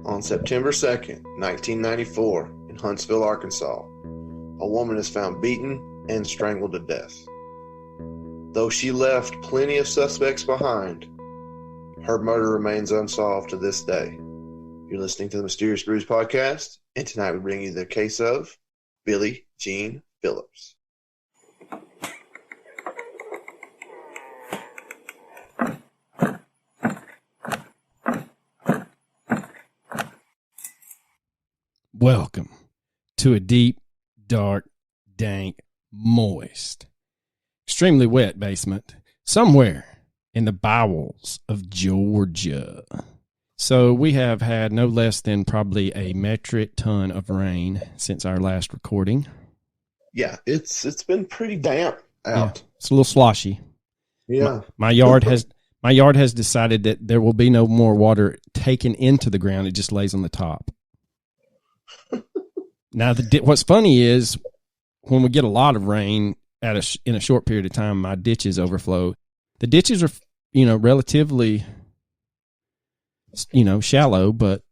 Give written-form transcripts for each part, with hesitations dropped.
On September 2nd, 1994, in Huntsville, Arkansas, a woman is found beaten and strangled to death. Though she left plenty of suspects behind, her murder remains unsolved to this day. You're listening to the Mysterious Brews podcast, and tonight we bring you the case of Billie Jean Phillips. Welcome to a deep, dark, dank, moist, extremely wet basement somewhere in the bowels of Georgia. So we have had no less than probably a metric ton of rain since our last recording. Yeah, it's been pretty damp out. Yeah, it's a little sloshy. Yeah. My yard has decided that there will be no more water taken into the ground. It just lays on the top. Now, what's funny is when we get a lot of rain in a short period of time, my ditches overflow. The ditches are, relatively, shallow, but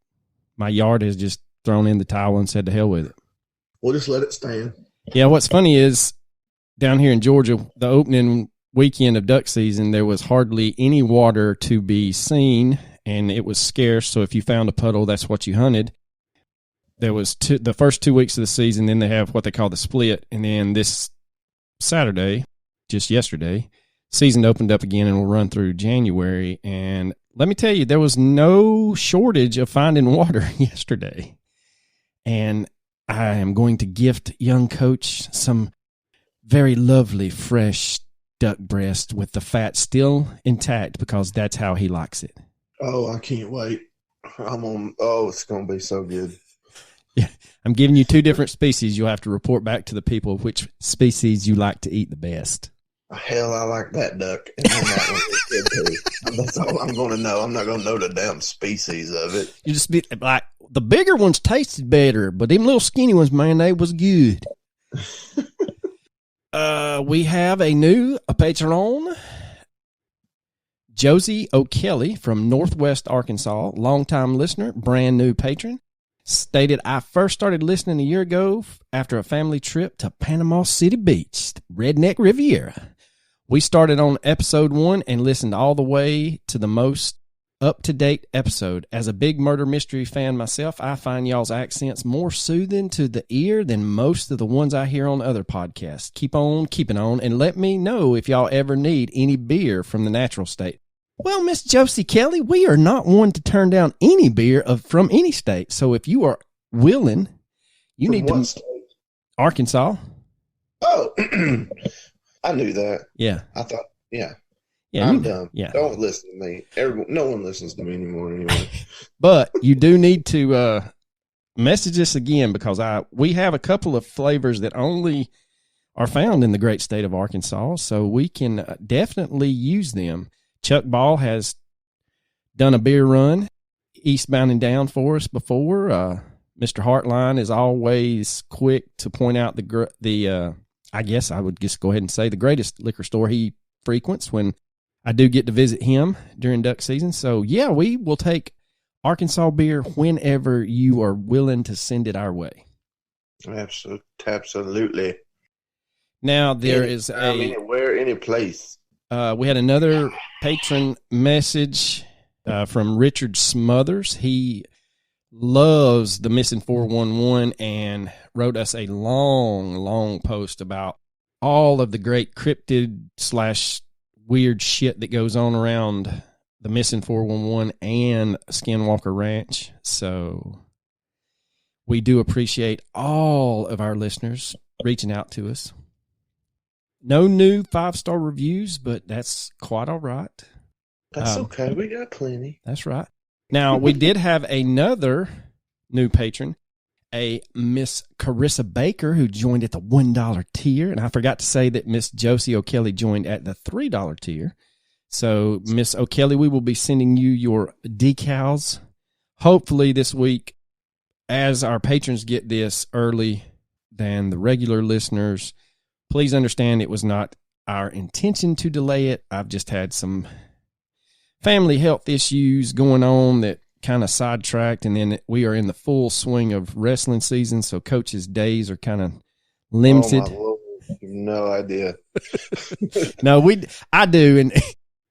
my yard has just thrown in the towel and said to hell with it. We'll just let it stand. Yeah, what's funny is down here in Georgia, the opening weekend of duck season, there was hardly any water to be seen, and it was scarce. So if you found a puddle, that's what you hunted. There was the first 2 weeks of the season, then they have what they call the split, and then this Saturday, just yesterday, season opened up again and will run through January. And let me tell you, there was no shortage of finding water yesterday. And I am going to gift young coach some very lovely, fresh duck breast with the fat still intact because that's how he likes it. Oh, I can't wait. It's going to be so good. Yeah, I'm giving you two different species. You'll have to report back to the people which species you like to eat the best. Hell, I like that duck. And then that one is good too. That's all I'm going to know. I'm not going to know the damn species of it. You just be like, the bigger ones tasted better, but them little skinny ones, man, they was good. We have a patron, Josie O'Kelly from Northwest Arkansas, longtime listener, brand new patron. Stated, I first started listening a year ago after a family trip to Panama City Beach, Redneck Riviera. We started on episode 1 and listened all the way to the most up-to-date episode. As a big murder mystery fan myself, I find y'all's accents more soothing to the ear than most of the ones I hear on other podcasts. Keep on keeping on, and let me know if y'all ever need any beer from the natural state. Well, Miss Josie Kelly, we are not one to turn down any beer from any state. So if you are willing, you need to. State? Arkansas. Oh, I knew that. Yeah. I thought, yeah. Yeah, I'm dumb. Yeah. Don't listen to me. No one listens to me anymore anyway. But you do need to message us again because we have a couple of flavors that only are found in the great state of Arkansas. So we can definitely use them. Chuck Ball has done a beer run eastbound and down for us before. Mr. Hartline is always quick to point out I guess I would just go ahead and say the greatest liquor store he frequents when I do get to visit him during duck season. So yeah, we will take Arkansas beer whenever you are willing to send it our way. Absolutely. Now there is anywhere, any place. We had another patron message from Richard Smothers. He loves the Missing 411 and wrote us a long post about all of the great cryptid / weird shit that goes on around the Missing 411 and Skinwalker Ranch. So we do appreciate all of our listeners reaching out to us. No new 5-star reviews, but that's quite all right. That's okay. We got plenty. That's right. Now, we did have another new patron, a Miss Carissa Baker, who joined at the $1 tier. And I forgot to say that Miss Josie O'Kelly joined at the $3 tier. So, Miss O'Kelly, we will be sending you your decals hopefully this week as our patrons get this early than the regular listeners. Please understand it was not our intention to delay it. I've just had some family health issues going on that kind of sidetracked, and then we are in the full swing of wrestling season, so coach's days are kind of limited. Oh, my Lord. No idea. No, I do,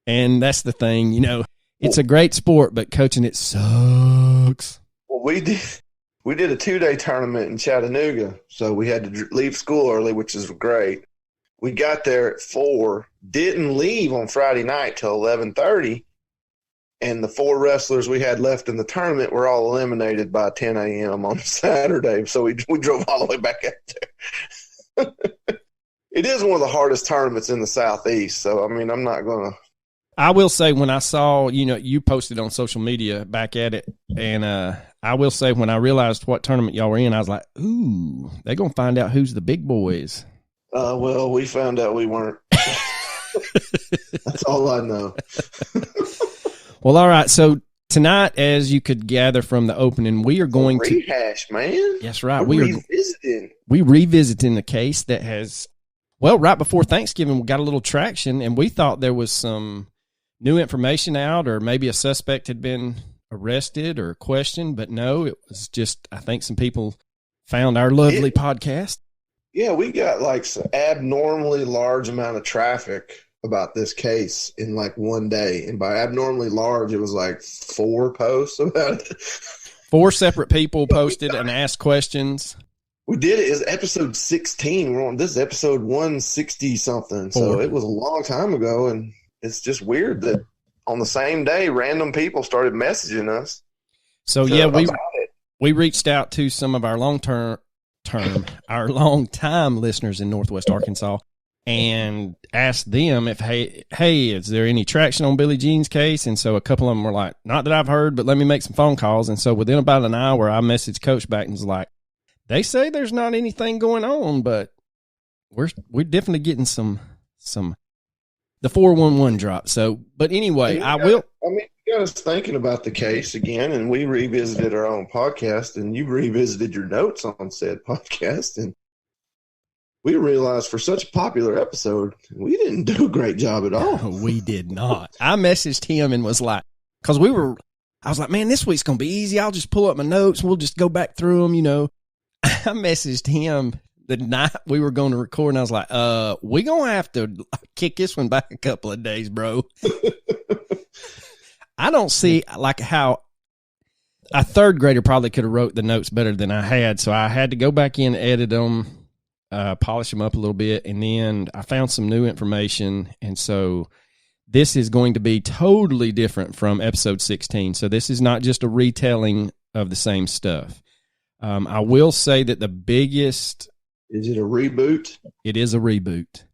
and that's the thing. You know, it's a great sport, but coaching it sucks. Well, we did a 2-day tournament in Chattanooga, so we had to leave school early, which is great. We got there at 4, didn't leave on Friday night till 11:30, and the 4 wrestlers we had left in the tournament were all eliminated by 10 a.m. on Saturday, so we drove all the way back out there. It is one of the hardest tournaments in the Southeast, so, I mean, I'm not going to. I will say when I saw, you know, you posted on social media back at it, and I will say when I realized what tournament y'all were in, I was like, ooh, they're going to find out who's the big boys. Well, we found out we weren't. That's all I know. Well, all right. So tonight, as you could gather from the opening, we are going to rehash, man. That's right. We're revisiting the case that has, well, right before Thanksgiving, we got a little traction, and we thought there was some new information out, or maybe a suspect had been arrested or questioned, but no, it was just, I think some people found our lovely podcast. Yeah, we got like some abnormally large amount of traffic about this case in like one day. And by abnormally large, it was like 4 posts about it. 4 separate people posted and asked questions. We did it. It's episode 16. This is episode 160 something. So it was a long time ago. And it's just weird that on the same day, random people started messaging us. So yeah, we reached out to some of our our long-time listeners in Northwest Arkansas and asked them if, hey, is there any traction on Billie Jean's case? And so a couple of them were like, not that I've heard, but let me make some phone calls. And so within about an hour, I messaged Coach back and was like, they say there's not anything going on, but we're definitely getting some the 411 drop. So, but anyway, you got us thinking about the case again, and we revisited our own podcast, and you revisited your notes on said podcast, and we realized for such a popular episode, we didn't do a great job at all. We did not. I messaged him and was like, because I was like, man, this week's going to be easy. I'll just pull up my notes. We'll just go back through them, you know. I messaged him the night we were going to record, and I was like, we going to have to kick this one back a couple of days, bro. I don't see like how a 3rd grader probably could have wrote the notes better than I had, so I had to go back in, edit them, polish them up a little bit, and then I found some new information, and so this is going to be totally different from episode 16. So this is not just a retelling of the same stuff. I will say that the biggest... Is it a reboot? It is a reboot.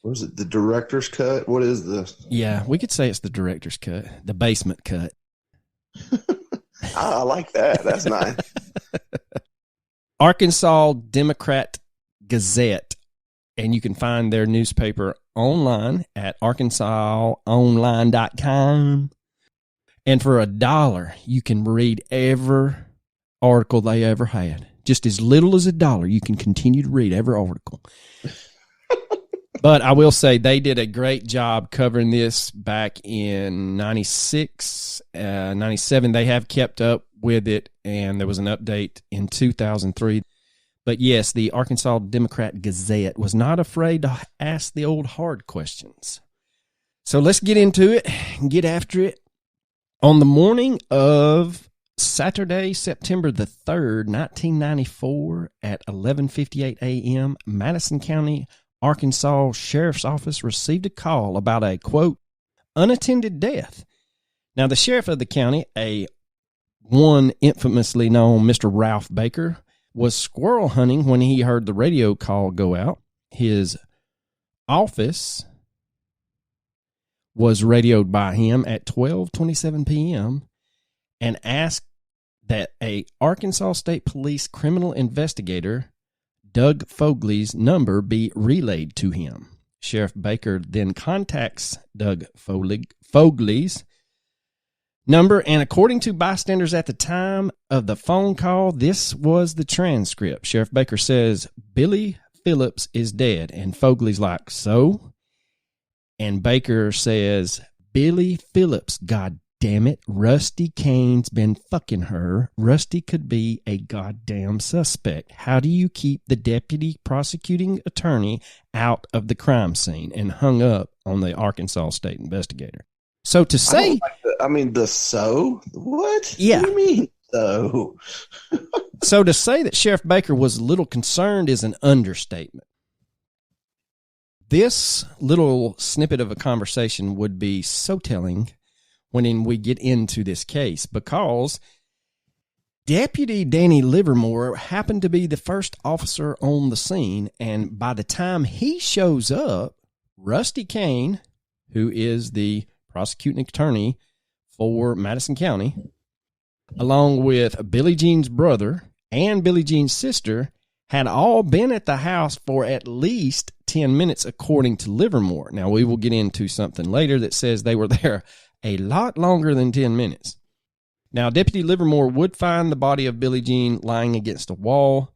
What is it, the director's cut? What is this? Yeah, we could say it's the director's cut, the basement cut. I like that. That's nice. Arkansas Democrat Gazette, and you can find their newspaper online at arkansasonline.com. And for $1, you can read every article they ever had. Just as little as $1, you can continue to read every article. But I will say they did a great job covering this back in 96, 97. They have kept up with it, and there was an update in 2003. But yes, the Arkansas Democrat Gazette was not afraid to ask the old hard questions. So let's get into it and get after it. On the morning of Saturday, September the 3rd, 1994, at 11:58 a.m., Madison County, Arkansas Sheriff's Office received a call about a, quote, unattended death. Now, the sheriff of the county, one infamously known Mr. Ralph Baker, was squirrel hunting when he heard the radio call go out. His office was radioed by him at 12:27 p.m. and asked that a Arkansas State Police criminal investigator, Doug Fogley's number, be relayed to him. Sheriff Baker then contacts Doug Fogley's number, and according to bystanders at the time of the phone call, this was the transcript. Sheriff Baker says, Billie Phillips is dead, and Fogley's like, so? And Baker says, Billie Phillips, God damn it, Rusty Kane's been fucking her. Rusty could be a goddamn suspect. How do you keep the deputy prosecuting attorney out of the crime scene?" And hung up on the Arkansas state investigator. So to say, what? Yeah. What do you mean, so? So to say that Sheriff Baker was a little concerned is an understatement. This little snippet of a conversation would be so telling when we get into this case, because Deputy Danny Livermore happened to be the first officer on the scene, and by the time he shows up, Rusty Kane, who is the prosecuting attorney for Madison County, along with Billie Jean's brother and Billie Jean's sister, had all been at the house for at least 10 minutes, according to Livermore. Now, we will get into something later that says they were there a lot longer than 10 minutes. Now, Deputy Livermore would find the body of Billie Jean lying against a wall.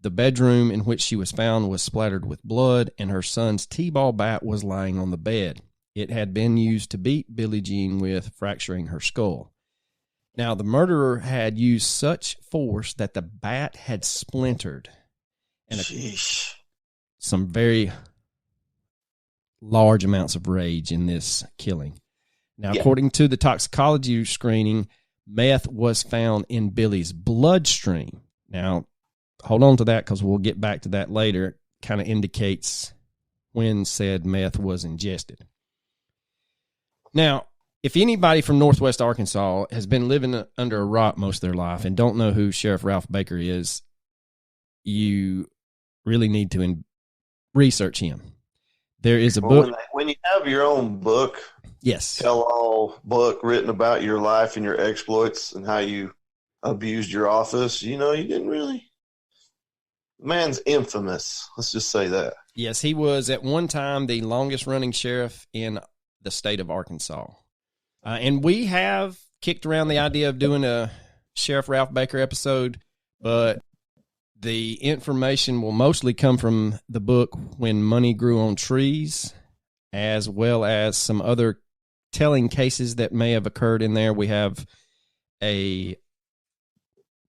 The bedroom in which she was found was splattered with blood, and her son's T-ball bat was lying on the bed. It had been used to beat Billie Jean with, fracturing her skull. Now, the murderer had used such force that the bat had splintered. And some very large amounts of rage in this killing. Now, according to the toxicology screening, meth was found in Billie's bloodstream. Now, hold on to that because we'll get back to that later. It kind of indicates when said meth was ingested. Now, if anybody from Northwest Arkansas has been living under a rock most of their life and don't know who Sheriff Ralph Baker is, you really need to research him. There is a book. When you have your own book, yes, tell-all book written about your life and your exploits and how you abused your office, you didn't really. Man's infamous. Let's just say that. Yes, he was at one time the longest-running sheriff in the state of Arkansas. And we have kicked around the idea of doing a Sheriff Ralph Baker episode, but the information will mostly come from the book When Money Grew on Trees, as well as some other telling cases that may have occurred in there. We have a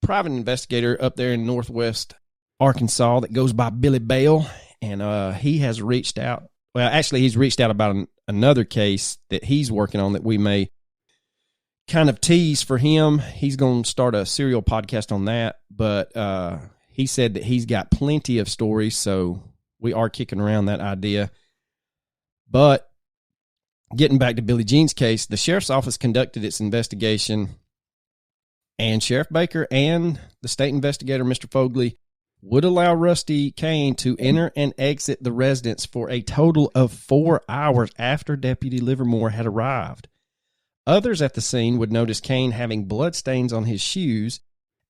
private investigator up there in Northwest Arkansas that goes by Billy Bale, and he has reached out. Well, actually, he's reached out about another case that he's working on that we may kind of tease for him. He's going to start a serial podcast on that, but he said that he's got plenty of stories, so we are kicking around that idea. But getting back to Billie Jean's case, the sheriff's office conducted its investigation, and Sheriff Baker and the state investigator, Mr. Fogley, would allow Rusty Kane to enter and exit the residence for a total of 4 hours after Deputy Livermore had arrived. Others at the scene would notice Kane having bloodstains on his shoes,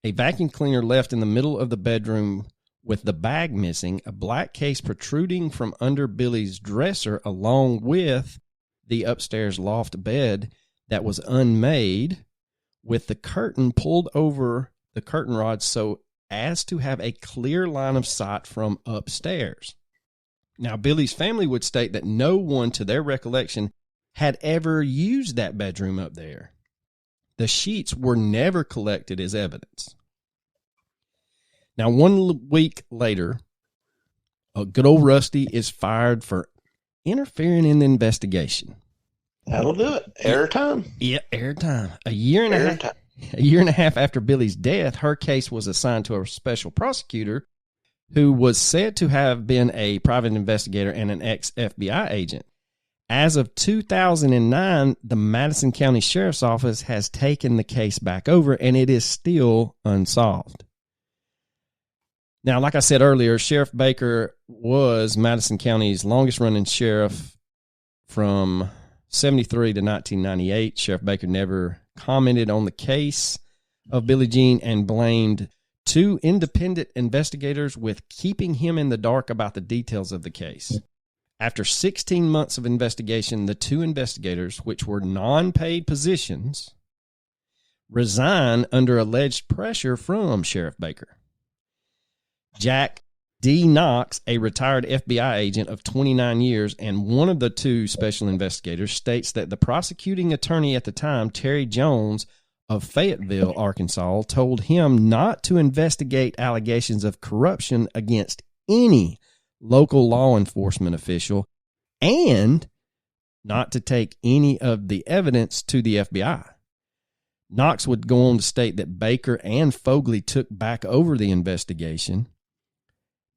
a vacuum cleaner left in the middle of the bedroom with the bag missing, a black case protruding from under Billie's dresser, along with the upstairs loft bed that was unmade, with the curtain pulled over the curtain rod so as to have a clear line of sight from upstairs. Now, Billie's family would state that no one, to their recollection, had ever used that bedroom up there. The sheets were never collected as evidence. Now, 1 week later, a good old Rusty is fired for interfering in the investigation. That'll do it. Airtime. Yeah, airtime. A year and a half after Billie's death, her case was assigned to a special prosecutor who was said to have been a private investigator and an ex-FBI agent. As of 2009, the Madison County Sheriff's Office has taken the case back over, and it is still unsolved. Now, like I said earlier, Sheriff Baker was Madison County's longest-running sheriff from 73 to 1998. Sheriff Baker never commented on the case of Billie Jean and blamed 2 independent investigators with keeping him in the dark about the details of the case. After 16 months of investigation, the 2 investigators, which were non-paid positions, resigned under alleged pressure from Sheriff Baker. Jack D. Knox, a retired FBI agent of 29 years and one of the two special investigators, states that the prosecuting attorney at the time, Terry Jones of Fayetteville, Arkansas, told him not to investigate allegations of corruption against any local law enforcement official and not to take any of the evidence to the FBI. Knox would go on to state that Baker and Fogley took back over the investigation.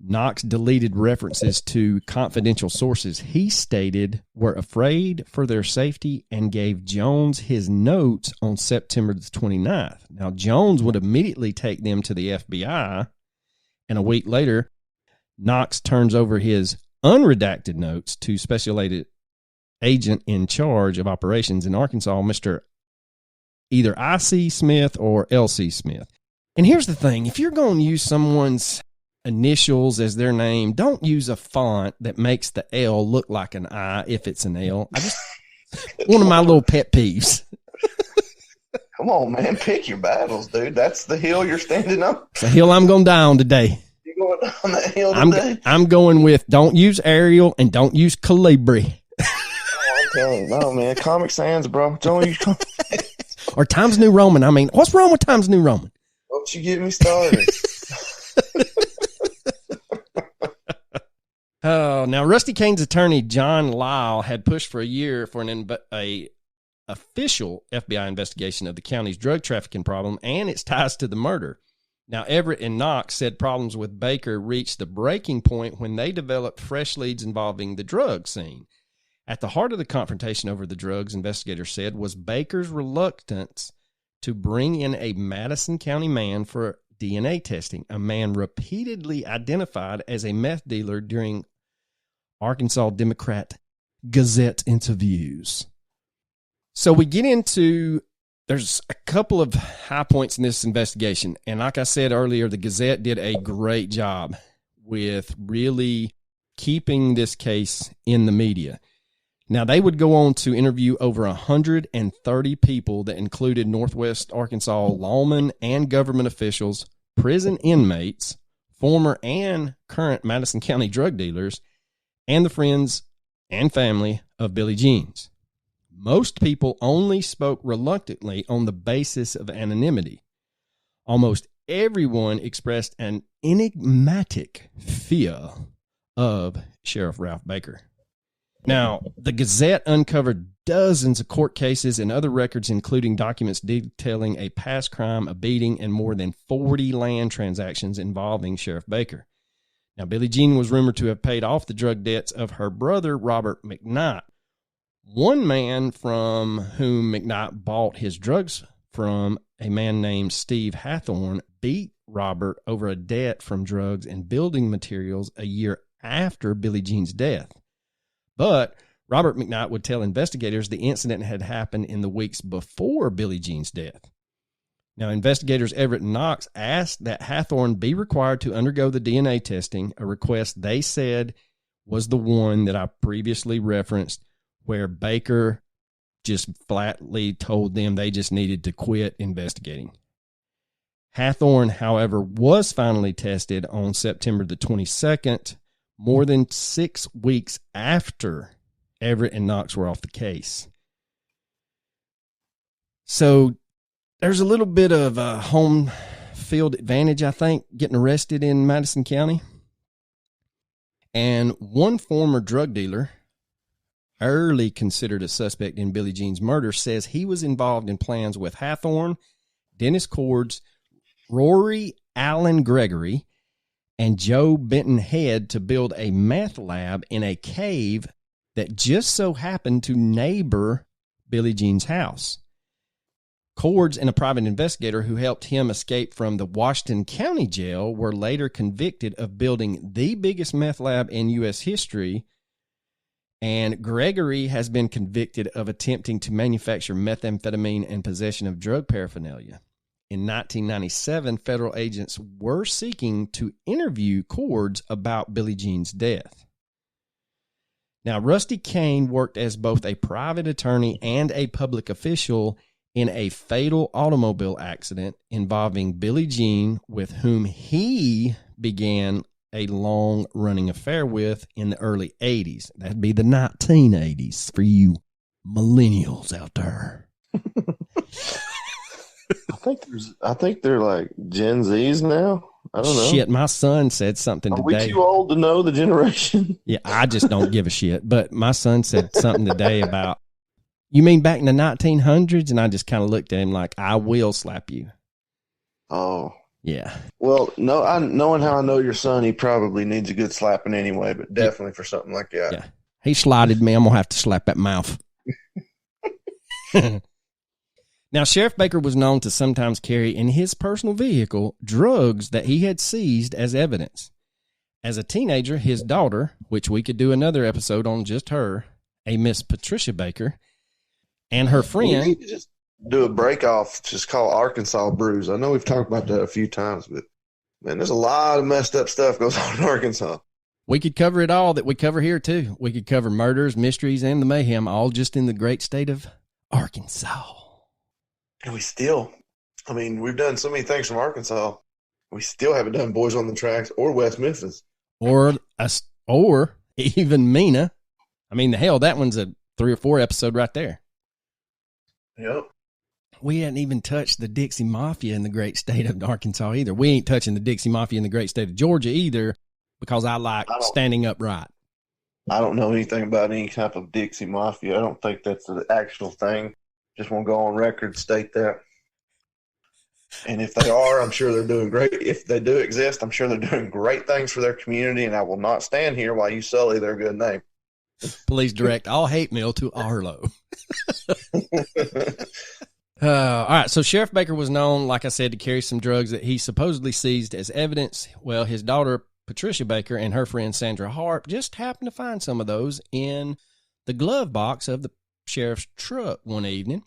Knox deleted references to confidential sources he stated were afraid for their safety and gave Jones his notes on September the 29th. Now, Jones would immediately take them to the FBI, and a week later, Knox turns over his unredacted notes to special agent in charge of operations in Arkansas, Mr. either I.C. Smith or L.C. Smith. And here's the thing. If you're going to use someone's initials as their name, don't use a font that makes the L look like an I if it's an L. One of my little pet peeves. Come on, man. Pick your battles, dude. That's the hill you're standing on. It's the hill I'm going to die on today. You're going down that hill today? I'm going with don't use Arial and don't use Calibri. I'm telling you, no, man. Comic Sans, bro. Don't use Comic Sans. Or Times New Roman. I mean, what's wrong with Times New Roman? Don't you get me started. Oh, now Rusty Kane's attorney, John Lyle, had pushed for a year for an official FBI investigation of the county's drug trafficking problem and its ties to the murder. Now, Everett and Knox said problems with Baker reached the breaking point when they developed fresh leads involving the drug scene. At the heart of the confrontation over the drugs, investigators said, was Baker's reluctance to bring in a Madison County man for DNA testing, a man repeatedly identified as a meth dealer during Arkansas Democrat Gazette interviews. So we get into, there's a couple of high points in this investigation. And like I said earlier, the Gazette did a great job with really keeping this case in the media. Now, they would go on to interview over 130 people that included Northwest Arkansas lawmen and government officials, prison inmates, former and current Madison County drug dealers, and the friends and family of Billie Jean's. Most people only spoke reluctantly on the basis of anonymity. Almost everyone expressed an enigmatic fear of Sheriff Ralph Baker. Now, the Gazette uncovered dozens of court cases and other records, including documents detailing a past crime, a beating, and more than 40 land transactions involving Sheriff Baker. Now, Billie Jean was rumored to have paid off the drug debts of her brother, Robert McKnight. One man from whom McKnight bought his drugs from, a man named Steve Hathorne, beat Robert over a debt from drugs and building materials a year after Billie Jean's death. But Robert McKnight would tell investigators the incident had happened in the weeks before Billie Jean's death. Now, investigators Everett and Knox asked that Hathorne be required to undergo the DNA testing, a request they said was the one that I previously referenced, where Baker just flatly told them they just needed to quit investigating. Hathorne, however, was finally tested on September the 22nd, more than 6 weeks after Everett and Knox were off the case. So there's a little bit of a home field advantage, I think, getting arrested in Madison County. And one former drug dealer, early considered a suspect in Billie Jean's murder, says he was involved in plans with Hathorne, Dennis Cords, Rory Allen Gregory, and Joe Benton Head to build a meth lab in a cave that just so happened to neighbor Billie Jean's house. Cords and a private investigator who helped him escape from the Washington County Jail were later convicted of building the biggest meth lab in U.S. history, and Gregory has been convicted of attempting to manufacture methamphetamine and possession of drug paraphernalia. In 1997, federal agents were seeking to interview Cords about Billie Jean's death. Now, Rusty Kane worked as both a private attorney and a public official in a fatal automobile accident involving Billie Jean, with whom he began a long-running affair with in the early 80s. That'd be the 1980s for you millennials out there. I think they're like Gen Zs now. I don't know. Shit, my son said something Are today. we too old to know the generation? Yeah, I just don't give a shit. But my son said something today about, you mean back in the 1900s? And I just kind of looked at him like, I will slap you. Oh. Yeah. Well, no, knowing how I know your son, he probably needs a good slapping anyway, but definitely for something like that. Yeah. He slotted me. I'm going to have to slap that mouth. Now, Sheriff Baker was known to sometimes carry in his personal vehicle drugs that he had seized as evidence. As a teenager, his daughter, which we could do another episode on just her, a Miss Patricia Baker, and her friend. We need to just do a break off, just call Arkansas Brews. I know we've talked about that a few times, but man, there's a lot of messed up stuff goes on in Arkansas. We could cover it all that we cover here, too. We could cover murders, mysteries, and the mayhem, all just in the great state of Arkansas. And we've done so many things from Arkansas. We still haven't done Boys on the Tracks or West Memphis. Or even Mena. I mean, hell, that one's a 3 or 4 episode right there. Yep. We hadn't even touched the Dixie Mafia in the great state of Arkansas either. We ain't touching the Dixie Mafia in the great state of Georgia either, because I like standing upright. I don't know anything about any type of Dixie Mafia. I don't think that's the actual thing. Just want to go on record, state that. And if they are, I'm sure they're doing great. If they do exist, I'm sure they're doing great things for their community, and I will not stand here while you sully their good name. Please direct all hate mail to Arlo. All right, so Sheriff Baker was known, like I said, to carry some drugs that he supposedly seized as evidence. Well, his daughter, Patricia Baker, and her friend Sandra Harp just happened to find some of those in the glove box of the sheriff's truck one evening.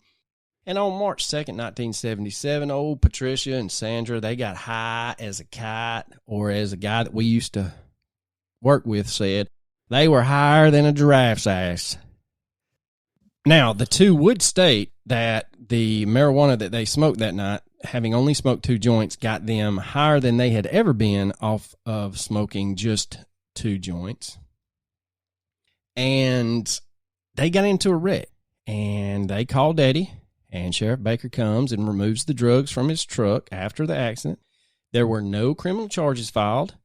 And on March 2nd, 1977, old Patricia and Sandra, they got high as a kite, or as a guy that we used to work with said, they were higher than a giraffe's ass. Now, the two would state that the marijuana that they smoked that night, having only smoked 2 joints, got them higher than they had ever been off of smoking just 2 joints. And they got into a wreck, and they called Daddy, and Sheriff Baker comes and removes the drugs from his truck after the accident. There were no criminal charges filed,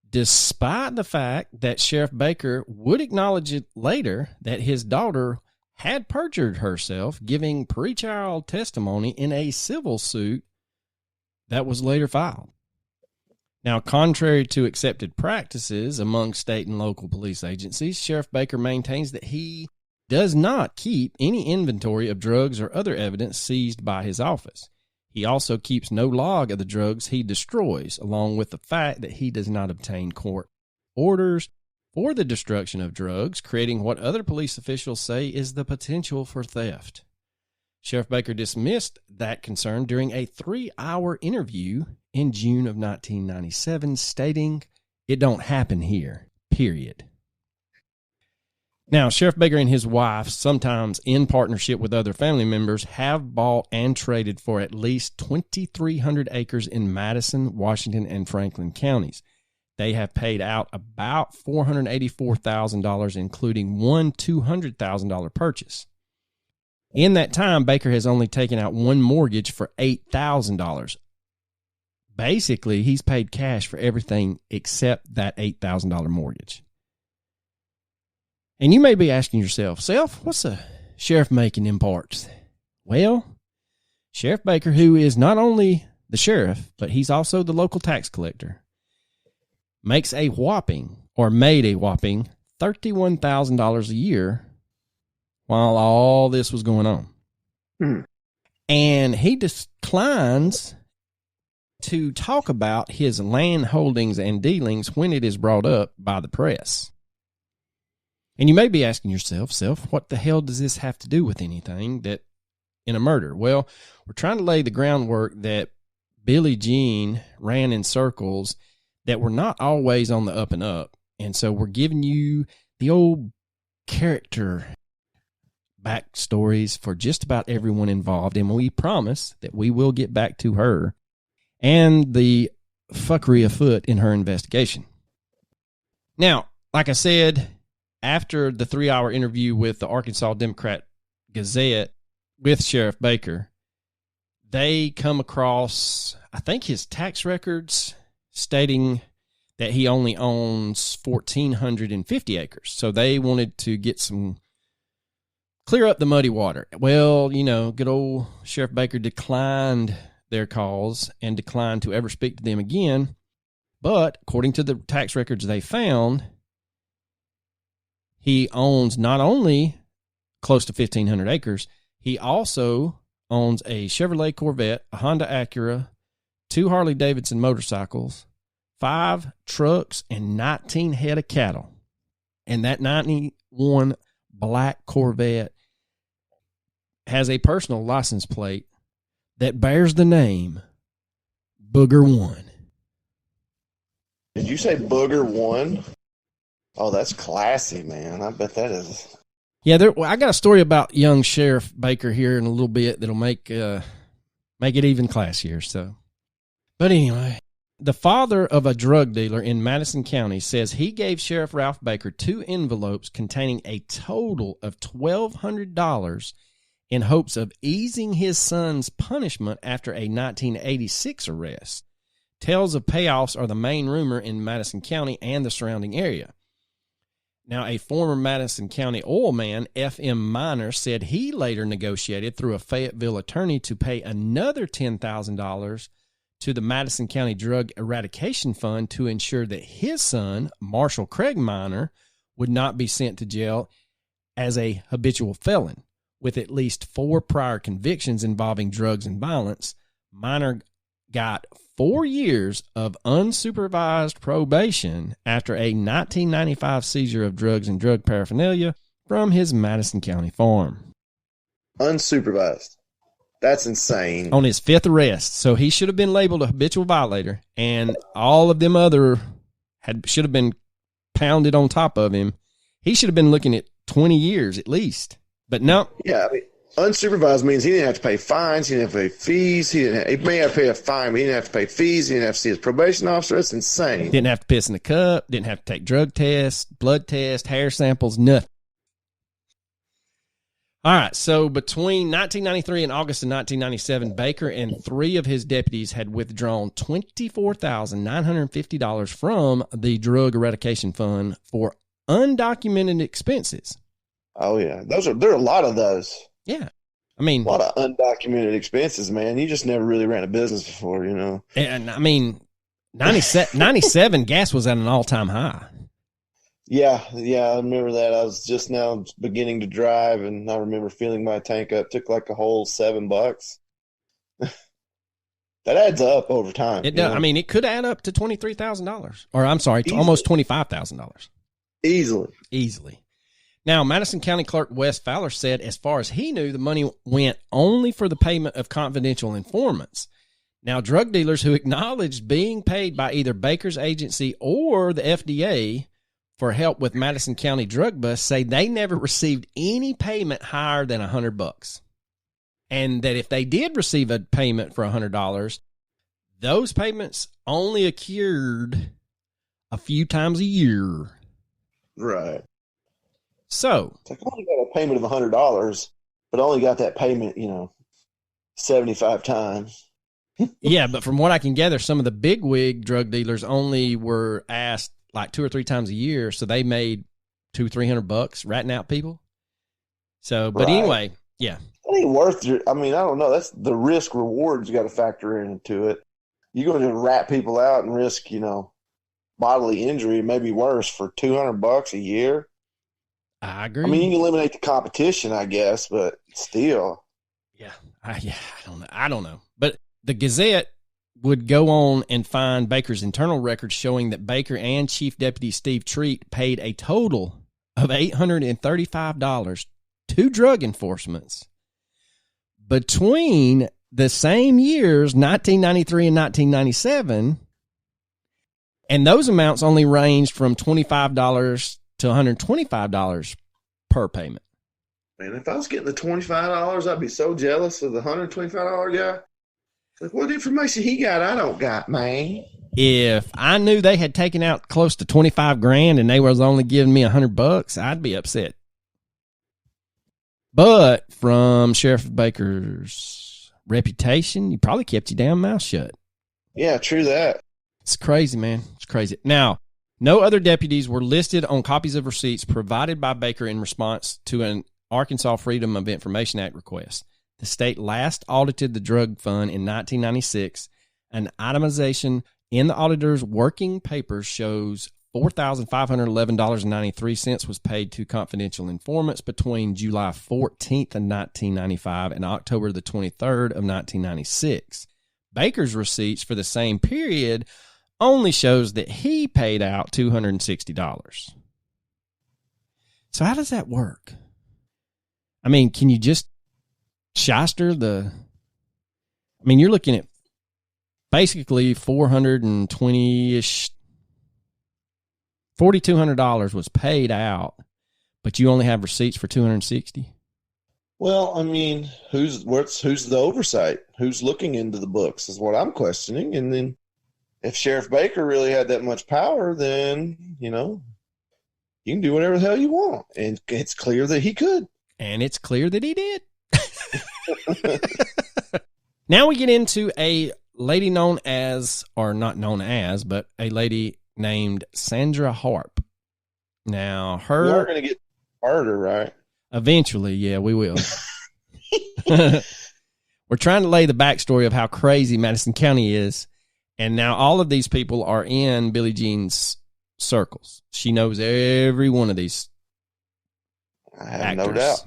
despite the fact that Sheriff Baker would acknowledge it later that his daughter had perjured herself, giving pretrial testimony in a civil suit that was later filed. Now, contrary to accepted practices among state and local police agencies, Sheriff Baker maintains that he does not keep any inventory of drugs or other evidence seized by his office. He also keeps no log of the drugs he destroys, along with the fact that he does not obtain court orders for the destruction of drugs, creating what other police officials say is the potential for theft. Sheriff Baker dismissed that concern during a 3-hour interview in June of 1997, stating, "It don't happen here, period." Now, Sheriff Baker and his wife, sometimes in partnership with other family members, have bought and traded for at least 2,300 acres in Madison, Washington, and Franklin counties. They have paid out about $484,000, including one $200,000 purchase. In that time, Baker has only taken out one mortgage for $8,000. Basically, he's paid cash for everything except that $8,000 mortgage. And you may be asking yourself, Self, what's a sheriff making in parts? Well, Sheriff Baker, who is not only the sheriff, but he's also the local tax collector, made a whopping $31,000 a year while all this was going on. And he declines to talk about his land holdings and dealings when it is brought up by the press. And you may be asking yourself, Self, what the hell does this have to do with anything that in a murder? Well, we're trying to lay the groundwork that Billie Jean ran in circles that were not always on the up and up. And so we're giving you the old character backstories for just about everyone involved. And we promise that we will get back to her and the fuckery afoot in her investigation. Now, like I said, after the 3-hour interview with the Arkansas Democrat Gazette with Sheriff Baker, they come across, I think, his tax records stating that he only owns 1,450 acres. So they wanted to clear up the muddy water. Well, good old Sheriff Baker declined their calls and declined to ever speak to them again. But according to the tax records they found, he owns not only close to 1,500 acres, he also owns a Chevrolet Corvette, a Honda Acura, 2 Harley-Davidson motorcycles, 5 trucks, and 19 head of cattle. And that 91 black Corvette has a personal license plate that bears the name Booger One. Did you say Booger One? Oh, that's classy, man. I bet that is. Yeah, I got a story about young Sheriff Baker here in a little bit that'll make it even classier. So, but anyway, the father of a drug dealer in Madison County says he gave Sheriff Ralph Baker 2 envelopes containing a total of $1,200 in hopes of easing his son's punishment after a 1986 arrest. Tales of payoffs are the main rumor in Madison County and the surrounding area. Now, a former Madison County oil man, F.M. Miner, said he later negotiated through a Fayetteville attorney to pay another $10,000 to the Madison County Drug Eradication Fund to ensure that his son, Marshall Craig Miner, would not be sent to jail as a habitual felon. With at least 4 prior convictions involving drugs and violence, Miner got 4 years of unsupervised probation after a 1995 seizure of drugs and drug paraphernalia from his Madison County farm. Unsupervised. That's insane. On his 5th arrest. So he should have been labeled a habitual violator, and all of them other should have been pounded on top of him. He should have been looking at 20 years at least. But no. Yeah, I mean, unsupervised means he didn't have to pay fines, he didn't have to pay fees, he may have to pay a fine, but he didn't have to pay fees, he didn't have to see his probation officer. That's insane. Didn't have to piss in a cup, didn't have to take drug tests, blood tests, hair samples, nothing. All right, so between 1993 and August of 1997, Baker and 3 of his deputies had withdrawn $24,950 from the Drug Eradication Fund for undocumented expenses. Oh, yeah. There are a lot of those. Yeah. I mean, a lot of undocumented expenses, man. You just never really ran a business before, And I mean, 97 gas was at an all-time high. Yeah, I remember that. I was just now beginning to drive, and I remember filling my tank up. It took like a whole $7. That adds up over time. It does. I mean, it could add up to $23,000. Or I'm sorry, almost $25,000. Easily. Now, Madison County Clerk Wes Fowler said as far as he knew, the money went only for the payment of confidential informants. Now, drug dealers who acknowledged being paid by either Baker's agency or the FDA for help with Madison County drug busts say they never received any payment higher than $100. And that if they did receive a payment for $100, those payments only occurred a few times a year. Right. So I only got a payment of $100, but only got that payment, 75 times. Yeah, but from what I can gather, some of the bigwig drug dealers only were asked like 2 or 3 times a year, so they made $200-300 ratting out people. So, but Anyway, yeah, it ain't worth it. I mean, I don't know. That's the risk rewards you got to factor into it. You're going to rat people out and risk, bodily injury, maybe worse, for $200 a year. I agree. I mean, you can eliminate the competition, I guess, but still. Yeah, I don't know. But the Gazette would go on and find Baker's internal records showing that Baker and Chief Deputy Steve Treat paid a total of $835 to drug enforcements between the same years, 1993 and 1997, and those amounts only ranged from $25 to $125 per payment. Man, if I was getting the $25, I'd be so jealous of the $125 guy. Like, what information he got I don't got, man? If I knew they had taken out close to 25 grand and they was only giving me $100, I'd be upset. But from Sheriff Baker's reputation, you probably kept your damn mouth shut. Yeah, true that. It's crazy, man. It's crazy. Now, no other deputies were listed on copies of receipts provided by Baker in response to an Arkansas Freedom of Information Act request. The state last audited the drug fund in 1996. An itemization in the auditor's working papers shows $4,511.93 was paid to confidential informants between July 14th of 1995 and October the 23rd of 1996. Baker's receipts for the same period only shows that he paid out $260. So how does that work? I mean, can you just shyster the... I mean, you're looking at basically $420-ish, $4,200 was paid out, but you only have receipts for $260. Well, I mean, who's the oversight? Who's looking into the books is what I'm questioning. And then if Sheriff Baker really had that much power, then, you know, you can do whatever the hell you want. And it's clear that he could. And it's clear that he did. Now we get into a lady known as, or not known as, but a lady named Sandra Harp. Now, her... We're going to get harder, right? Eventually, yeah, we will. We're trying to lay the backstory of how crazy Madison County is, and now all of these people are in Billie Jean's circles. She knows every one of these I have actors. no doubt.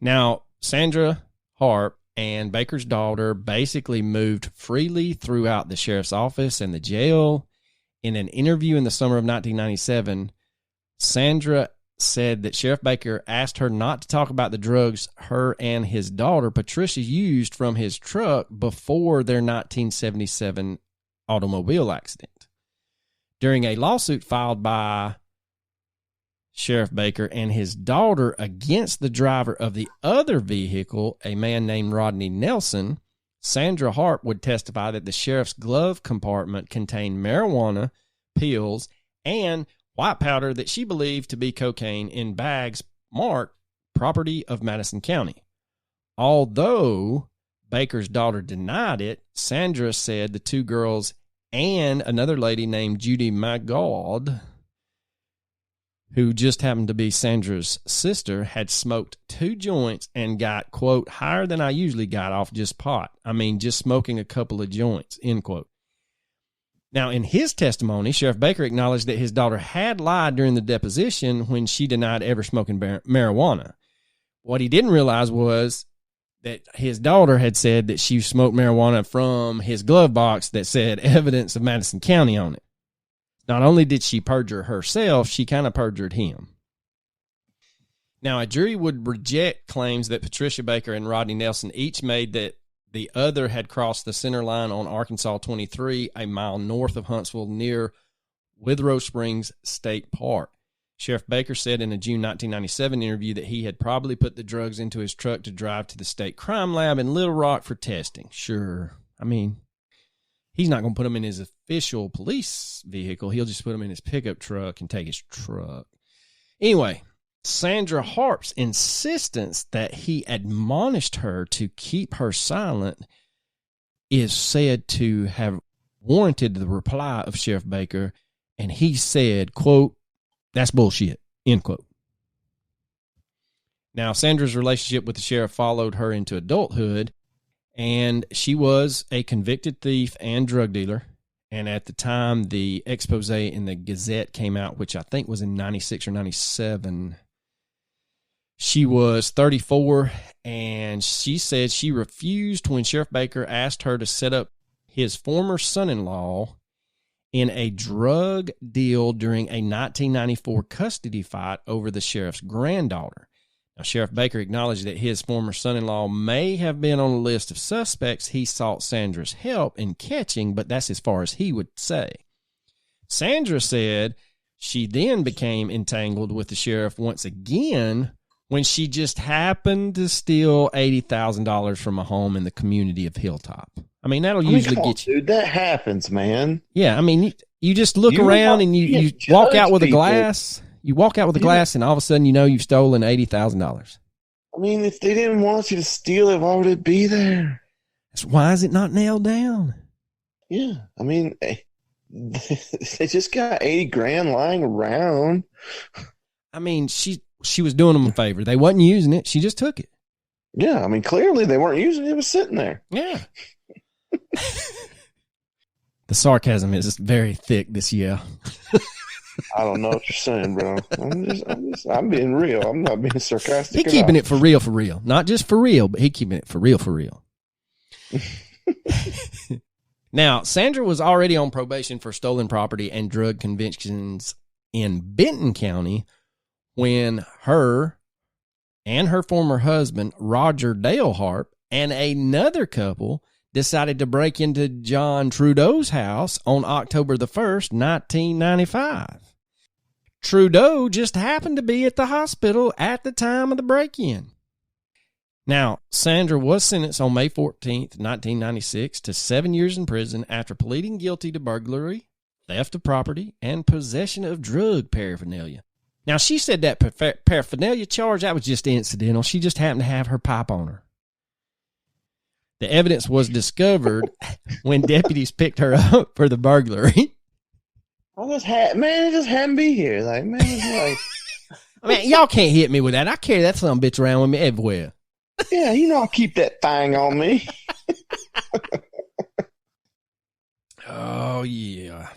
Now, Sandra Harp and Baker's daughter basically moved freely throughout the sheriff's office and the jail. In an interview in the summer of 1997, Sandra said that Sheriff Baker asked her not to talk about the drugs her and his daughter, Patricia, used from his truck before their 1977 automobile accident. During a lawsuit filed by Sheriff Baker and his daughter against the driver of the other vehicle, a man named Rodney Nelson, Sandra Harp would testify that the sheriff's glove compartment contained marijuana, pills, and white powder that she believed to be cocaine in bags marked property of Madison County. Although Baker's daughter denied it, Sandra said the two girls and another lady named Judy Magaud, who just happened to be Sandra's sister, had smoked 2 joints and got, quote, higher than I usually got off just pot. I mean, just smoking a couple of joints, end quote. Now, in his testimony, Sheriff Baker acknowledged that his daughter had lied during the deposition when she denied ever smoking marijuana. What he didn't realize was that his daughter had said that she smoked marijuana from his glove box that said evidence of Madison County on it. Not only did she perjure herself, she kind of perjured him. Now, a jury would reject claims that Patricia Baker and Rodney Nelson each made that the other had crossed the center line on Arkansas 23, a mile north of Huntsville near Withrow Springs State Park. Sheriff Baker said in a June 1997 interview that he had probably put the drugs into his truck to drive to the state crime lab in Little Rock for testing. Sure. I mean, he's not going to put them in his official police vehicle. He'll just put them in his pickup truck and take his truck. Anyway, Sandra Harp's insistence that he admonished her to keep her silent is said to have warranted the reply of Sheriff Baker, and he said, quote, "That's bullshit," end quote. Now, Sandra's relationship with the sheriff followed her into adulthood, and she was a convicted thief and drug dealer. And at the time the expose in the Gazette came out, which I think was in 96 or 97, she was 34, and she said she refused when Sheriff Baker asked her to set up his former son-in-law in a drug deal during a 1994 custody fight over the sheriff's granddaughter. Now, Sheriff Baker acknowledged that his former son-in-law may have been on a list of suspects he sought Sandra's help in catching, but that's as far as he would say. Sandra said she then became entangled with the sheriff once again when she just happened to steal $80,000 from a home in the community of Hilltop. I mean, that'll usually get you. Dude, that happens, man. Yeah, I mean, you just look around and you walk out with a glass. You walk out with a glass, and all of a sudden, you've stolen $80,000. I mean, if they didn't want you to steal it, why would it be there? Why is it not nailed down? Yeah, I mean, they just got $80,000 lying around. I mean, she was doing them a favor. They wasn't using it. She just took it. Yeah, I mean, clearly they weren't using it. It was sitting there. Yeah. The sarcasm is very thick this year. I don't know what you're saying, bro. I'm being real. I'm not being sarcastic. He keeping it for real. Not just for real, but he keeping it for real. Now, Sandra was already on probation for stolen property and drug convictions in Benton County when her and her former husband, Roger Dale Harp, and another couple decided to break into John Trudeau's house on October the 1st, 1995. Trudeau just happened to be at the hospital at the time of the break-in. Now, Sandra was sentenced on May 14th, 1996 to 7 years in prison after pleading guilty to burglary, theft of property, and possession of drug paraphernalia. Now, she said that paraphernalia charge, that was just incidental. She just happened to have her pipe on her. The evidence was discovered when deputies picked her up for the burglary. It just hadn't be here. Like, man, it's like... I mean, y'all can't hit me with that. I carry that son bitch around with me everywhere. Yeah, I'll keep that thing on me. Oh, yeah.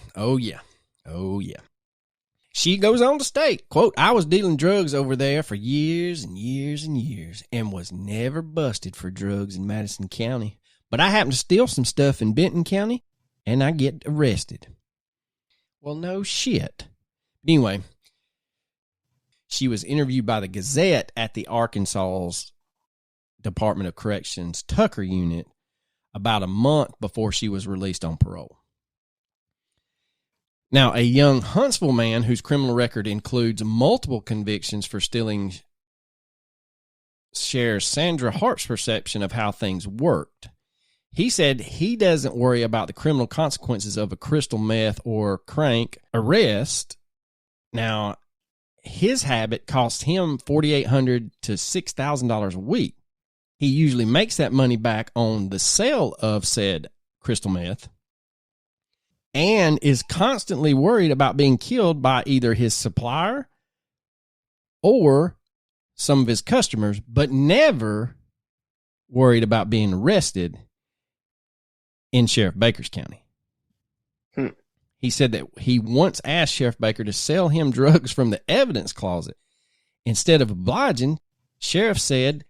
She goes on to state, quote, I was dealing drugs over there for years and years and years and was never busted for drugs in Madison County. But I happened to steal some stuff in Benton County and I get arrested. Well, no shit. Anyway, she was interviewed by the Gazette at the Arkansas's Department of Corrections Tucker unit about a month before she was released on parole. Now, a young Huntsville man whose criminal record includes multiple convictions for stealing shares Sandra Harp's perception of how things worked. He said he doesn't worry about the criminal consequences of a crystal meth or crank arrest. Now, his habit cost him $4,800 to $6,000 a week. He usually makes that money back on the sale of said crystal meth and is constantly worried about being killed by either his supplier or some of his customers, but never worried about being arrested in Sheriff Baker's County. He said that he once asked Sheriff Baker to sell him drugs from the evidence closet. Instead of obliging, Sheriff said,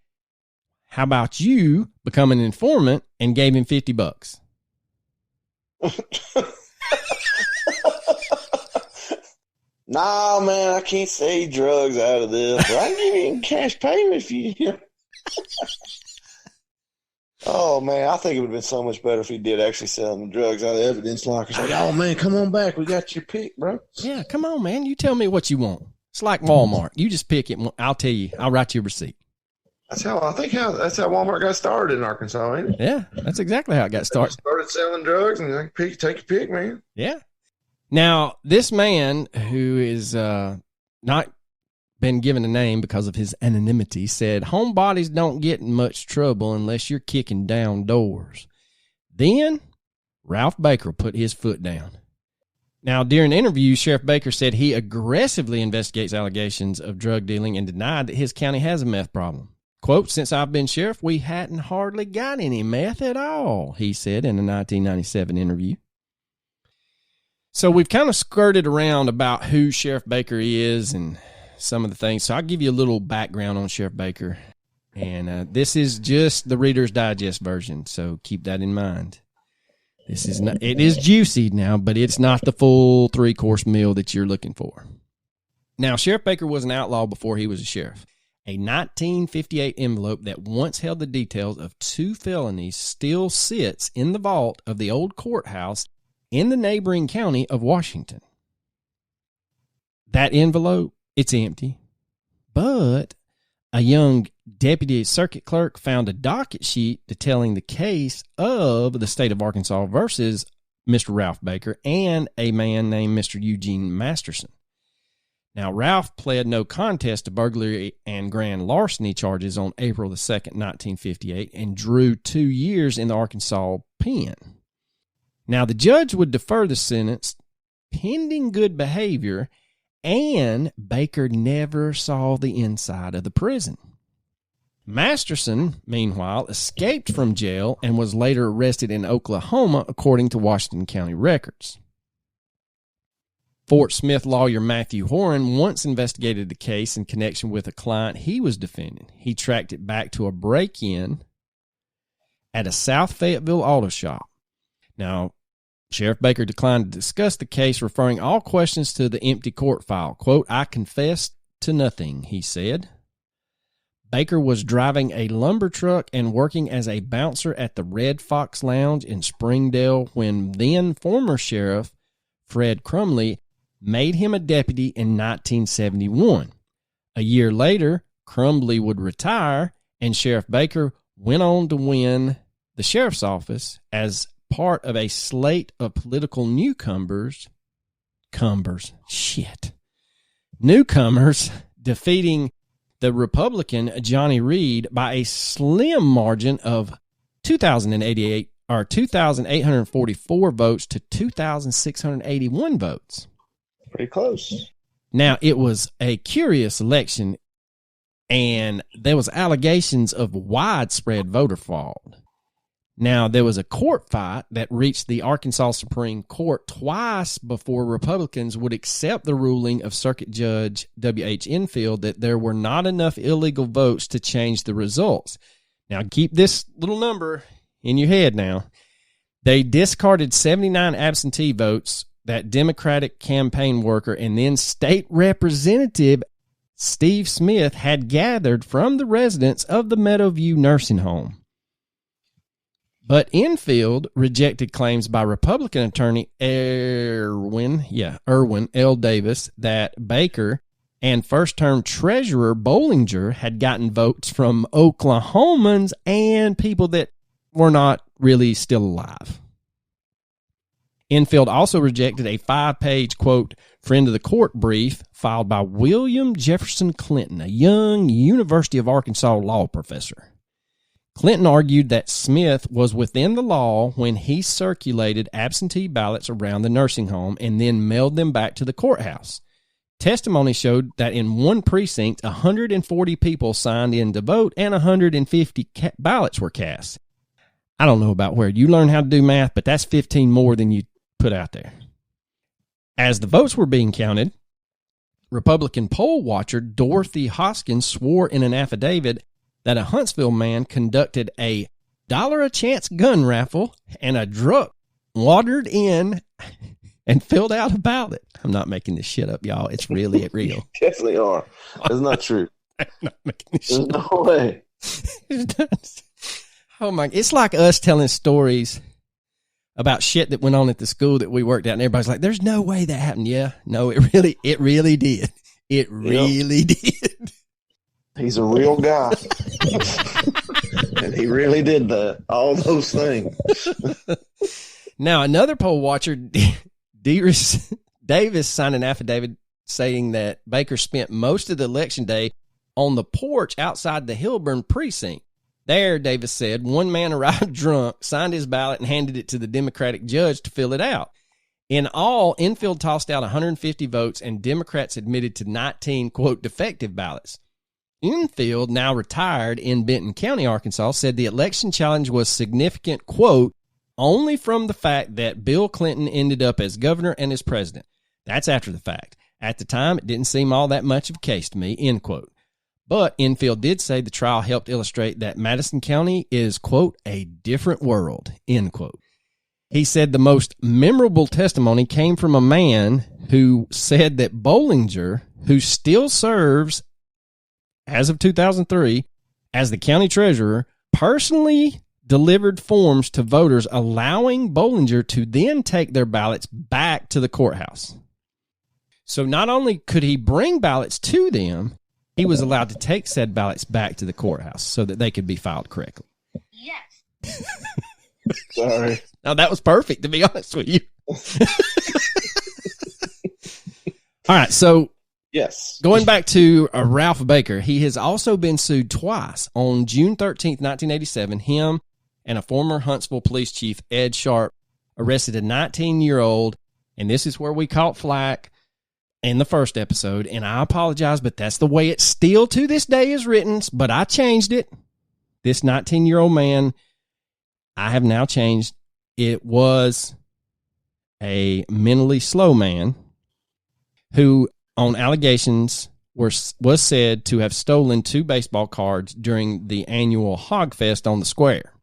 how about you become an informant, and gave him $50? Nah, man, I can't say drugs out of this. But I can give you cash payment if you... Oh, man, I think it would have been so much better if he did actually sell the drugs out of the evidence lockers. Like, oh, man, come on back. We got your pick, bro. Yeah, come on, man. You tell me what you want. It's like Walmart. You just pick it. I'll tell you. I'll write you a receipt. That's how Walmart got started in Arkansas, ain't it? Yeah, that's exactly how it got started. Started selling drugs and like, take your pick, man. Yeah. Now, this man who is not been given a name because of his anonymity said, homebodies don't get in much trouble unless you're kicking down doors. Then Ralph Baker put his foot down. Now, during the interview, Sheriff Baker said he aggressively investigates allegations of drug dealing and denied that his county has a meth problem. Quote, since I've been sheriff, we hadn't hardly got any meth at all, he said in a 1997 interview. So we've kind of skirted around about who Sheriff Baker is and some of the things. So I'll give you a little background on Sheriff Baker. And this is just the Reader's Digest version, so keep that in mind. This is not, it is juicy now, but it's not the full 3-course meal that you're looking for. Now, Sheriff Baker was an outlaw before he was a sheriff. A 1958 envelope that once held the details of 2 felonies still sits in the vault of the old courthouse in the neighboring county of Washington. That envelope, it's empty, but a young deputy circuit clerk found a docket sheet detailing the case of the state of Arkansas versus Mr. Ralph Baker and a man named Mr. Eugene Masterson. Now, Ralph pled no contest to burglary and grand larceny charges on April the 2nd, 1958, and drew 2 years in the Arkansas pen. Now, the judge would defer the sentence pending good behavior, and Baker never saw the inside of the prison. Masterson, meanwhile, escaped from jail and was later arrested in Oklahoma, according to Washington County records. Fort Smith lawyer Matthew Horan once investigated the case in connection with a client he was defending. He tracked it back to a break-in at a South Fayetteville auto shop. Now, Sheriff Baker declined to discuss the case, referring all questions to the empty court file. Quote, "I confessed to nothing," he said. Baker was driving a lumber truck and working as a bouncer at the Red Fox Lounge in Springdale when then former Sheriff Fred Crumley made him a deputy in 1971. A year later, Crumley would retire, and Sheriff Baker went on to win the sheriff's office as part of a slate of political newcomers, defeating the Republican Johnny Reed by a slim margin of 2,844 votes to 2,681 votes. Pretty close. Now, it was a curious election, and there was allegations of widespread voter fraud. Now, there was a court fight that reached the Arkansas Supreme Court twice before Republicans would accept the ruling of Circuit Judge W.H. Enfield that there were not enough illegal votes to change the results. Now, keep this little number in your head now. They discarded 79 absentee votes that Democratic campaign worker and then state representative Steve Smith had gathered from the residents of the Meadowview nursing home. But Enfield rejected claims by Republican attorney Erwin L. Davis that Baker and first-term treasurer Bollinger had gotten votes from Oklahomans and people that were not really still alive. Enfield also rejected a 5-page, quote, friend of the court brief filed by William Jefferson Clinton, a young University of Arkansas law professor. Clinton argued that Smith was within the law when he circulated absentee ballots around the nursing home and then mailed them back to the courthouse. Testimony showed that in one precinct, 140 people signed in to vote and 150 ballots were cast. I don't know about where you learn how to do math, but that's 15 more than you put out there. As the votes were being counted, Republican poll watcher Dorothy Hoskins swore in an affidavit that a Huntsville man conducted a $1-a-chance gun raffle and a drunk watered in and filled out a ballot. I'm not making this shit up, y'all. It's really real. You definitely are. It's not true. I'm not making this shit There's no way. Oh my! It's like us telling stories about shit that went on at the school that we worked at, and everybody's like, "There's no way that happened." Yeah, no, it really did. It really did. He's a real guy, and he really did all those things. Now, another poll watcher, Davis, signed an affidavit saying that Baker spent most of the election day on the porch outside the Hilburn precinct. There, Davis said, one man arrived drunk, signed his ballot, and handed it to the Democratic judge to fill it out. In all, Enfield tossed out 150 votes, and Democrats admitted to 19, quote, defective ballots. Enfield, now retired in Benton County, Arkansas, said the election challenge was significant, quote, only from the fact that Bill Clinton ended up as governor and as president. That's after the fact. At the time, it didn't seem all that much of a case to me, end quote. But Enfield did say the trial helped illustrate that Madison County is, quote, a different world, end quote. He said the most memorable testimony came from a man who said that Bollinger, who still serves as of 2003 as the county treasurer, personally delivered forms to voters allowing Bollinger to then take their ballots back to the courthouse. So not only could he bring ballots to them, he was allowed to take said ballots back to the courthouse so that they could be filed correctly. Yes. Sorry. Now, that was perfect, to be honest with you. All right, so Yes. going back to Ralph Baker, he has also been sued twice. On June 13th, 1987, him and a former Huntsville police chief, Ed Sharp, arrested a 19-year-old, and this is where we caught flack in the first episode, and I apologize, but that's the way it still to this day is written, but I changed it. This 19-year-old man, I have now changed. It was a mentally slow man who, on allegations, was said to have stolen 2 baseball cards during the annual Hog Fest on the square.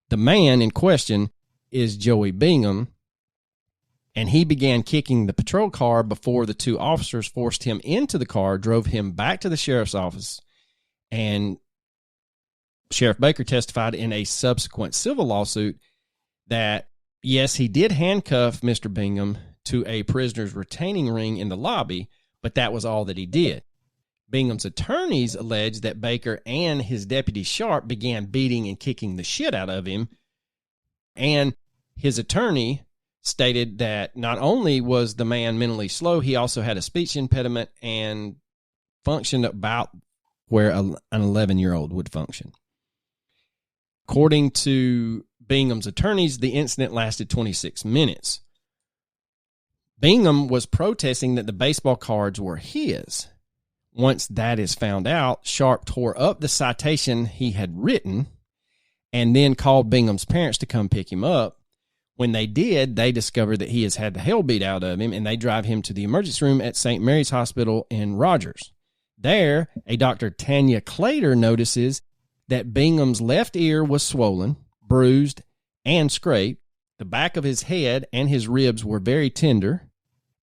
The man in question is Joey Bingham, and he began kicking the patrol car before the 2 officers forced him into the car, drove him back to the sheriff's office, and Sheriff Baker testified in a subsequent civil lawsuit that, yes, he did handcuff Mr. Bingham to a prisoner's retaining ring in the lobby, but that was all that he did. Bingham's attorneys alleged that Baker and his deputy Sharp began beating and kicking the shit out of him, and his attorney stated that not only was the man mentally slow, he also had a speech impediment and functioned about where an 11-year-old would function. According to Bingham's attorneys, the incident lasted 26 minutes. Bingham was protesting that the baseball cards were his. Once that is found out, Sharp tore up the citation he had written and then called Bingham's parents to come pick him up. When they did, they discovered that he has had the hell beat out of him, and they drive him to the emergency room at St. Mary's Hospital in Rogers. There, a Dr. Tanya Clater notices that Bingham's left ear was swollen, bruised, and scraped. The back of his head and his ribs were very tender,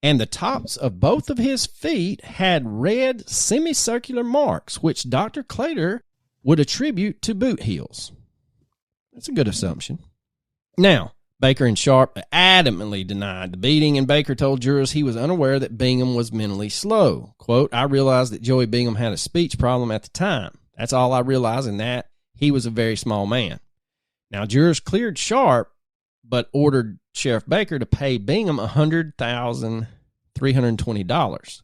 and the tops of both of his feet had red semicircular marks, which Dr. Clater would attribute to boot heels. That's a good assumption. Now, Baker and Sharp adamantly denied the beating, and Baker told jurors he was unaware that Bingham was mentally slow. Quote, "I realized that Joey Bingham had a speech problem at the time. That's all I realized, and that he was a very small man." Now, jurors cleared Sharp, but ordered Sheriff Baker to pay Bingham $100,320.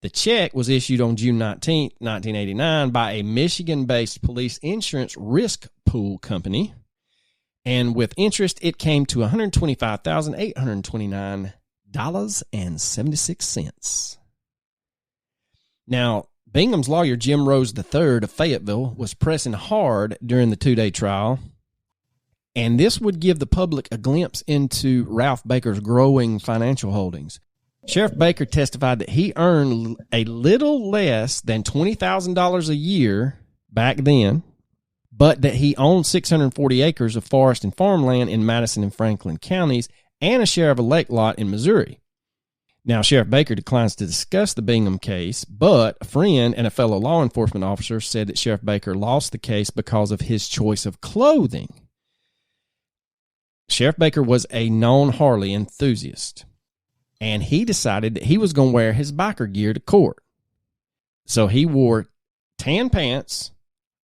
The check was issued on June 19, 1989 by a Michigan-based police insurance risk pool company, and with interest, it came to $125,829.76. Now, Bingham's lawyer, Jim Rose III of Fayetteville, was pressing hard during the 2-day trial, and this would give the public a glimpse into Ralph Baker's growing financial holdings. Sheriff Baker testified that he earned a little less than $20,000 a year back then, but that he owned 640 acres of forest and farmland in Madison and Franklin counties and a share of a lake lot in Missouri. Now, Sheriff Baker declines to discuss the Bingham case, but a friend and a fellow law enforcement officer said that Sheriff Baker lost the case because of his choice of clothing. Sheriff Baker was a known Harley enthusiast, and he decided that he was going to wear his biker gear to court. So he wore tan pants,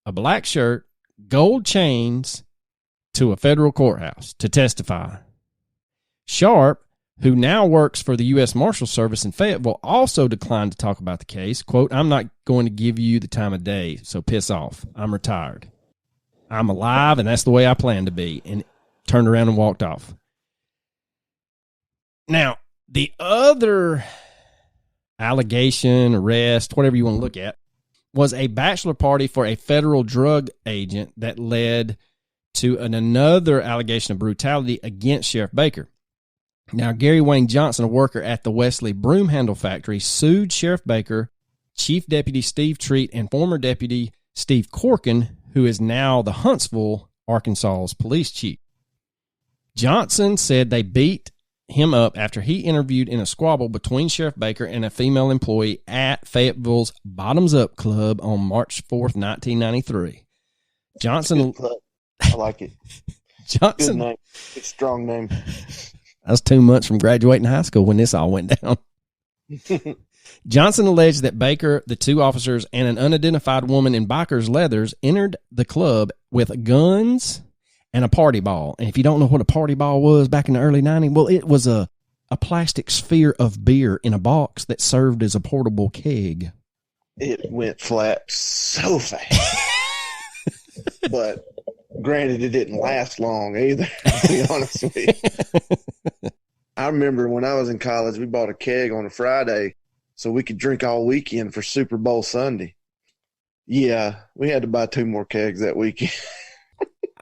a black shirt, gold chains to a federal courthouse to testify. Sharp, who now works for the U.S. Marshal Service in Fayetteville, also declined to talk about the case. Quote, "I'm not going to give you the time of day, so piss off. I'm retired. I'm alive, and that's the way I plan to be," and turned around and walked off. Now, the other allegation, arrest, whatever you want to look at, was a bachelor party for a federal drug agent that led to another allegation of brutality against Sheriff Baker. Now, Gary Wayne Johnson, a worker at the Wesley Broom Handle Factory, sued Sheriff Baker, Chief Deputy Steve Treat, and former Deputy Steve Corkin, who is now the Huntsville, Arkansas's police chief. Johnson said they beat him up after he interviewed in a squabble between Sheriff Baker and a female employee at Fayetteville's Bottoms Up Club on March 4th, 1993. Johnson, I like it. Johnson, Good name. It's a strong name. I was 2 months from graduating high school when this all went down. Johnson alleged that Baker, the two officers, and an unidentified woman in biker's leathers entered the club with guns and a party ball. And if you don't know what a party ball was back in the early 90s, well, it was a plastic sphere of beer in a box that served as a portable keg. It went flat so fast. But granted, it didn't last long either, to be honest with you. I remember when I was in college, we bought a keg on a Friday so we could drink all weekend for Super Bowl Sunday. Yeah, we had to buy 2 more kegs that weekend.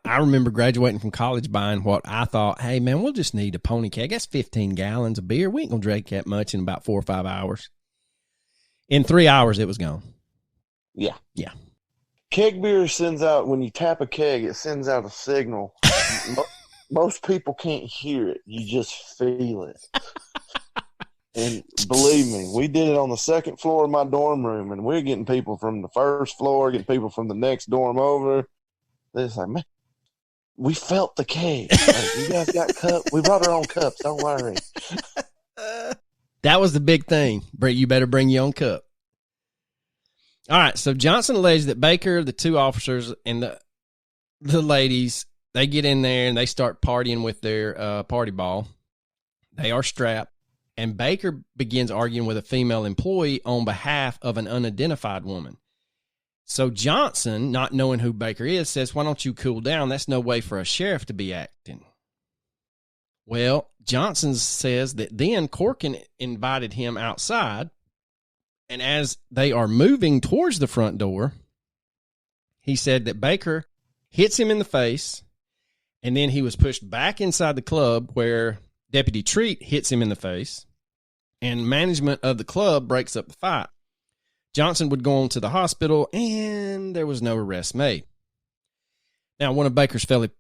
I remember graduating from college buying what I thought, hey, man, we'll just need a pony keg. That's 15 gallons of beer. We ain't going to drink that much in about 4 or 5 hours. In 3 hours, it was gone. Yeah. Yeah. Keg beer sends out, when you tap a keg, it sends out a signal. Most people can't hear it. You just feel it. And believe me, we did it on the second floor of my dorm room, and we're getting people from the first floor, getting people from the next dorm over. They're just like, man, we felt the keg. Like, you guys got cups? We brought our own cups. Don't worry. That was the big thing. You better bring your own cup. All right, so Johnson alleged that Baker, the two officers, and the ladies, they get in there and they start partying with their party ball. They are strapped, and Baker begins arguing with a female employee on behalf of an unidentified woman. So Johnson, not knowing who Baker is, says, why don't you cool down? That's no way for a sheriff to be acting. Well, Johnson says that then Corkin invited him outside, and as they are moving towards the front door, he said that Baker hits him in the face, and then he was pushed back inside the club where Deputy Treat hits him in the face, and management of the club breaks up the fight. Johnson would go on to the hospital, and there was no arrest made. Now, one of Baker's fellow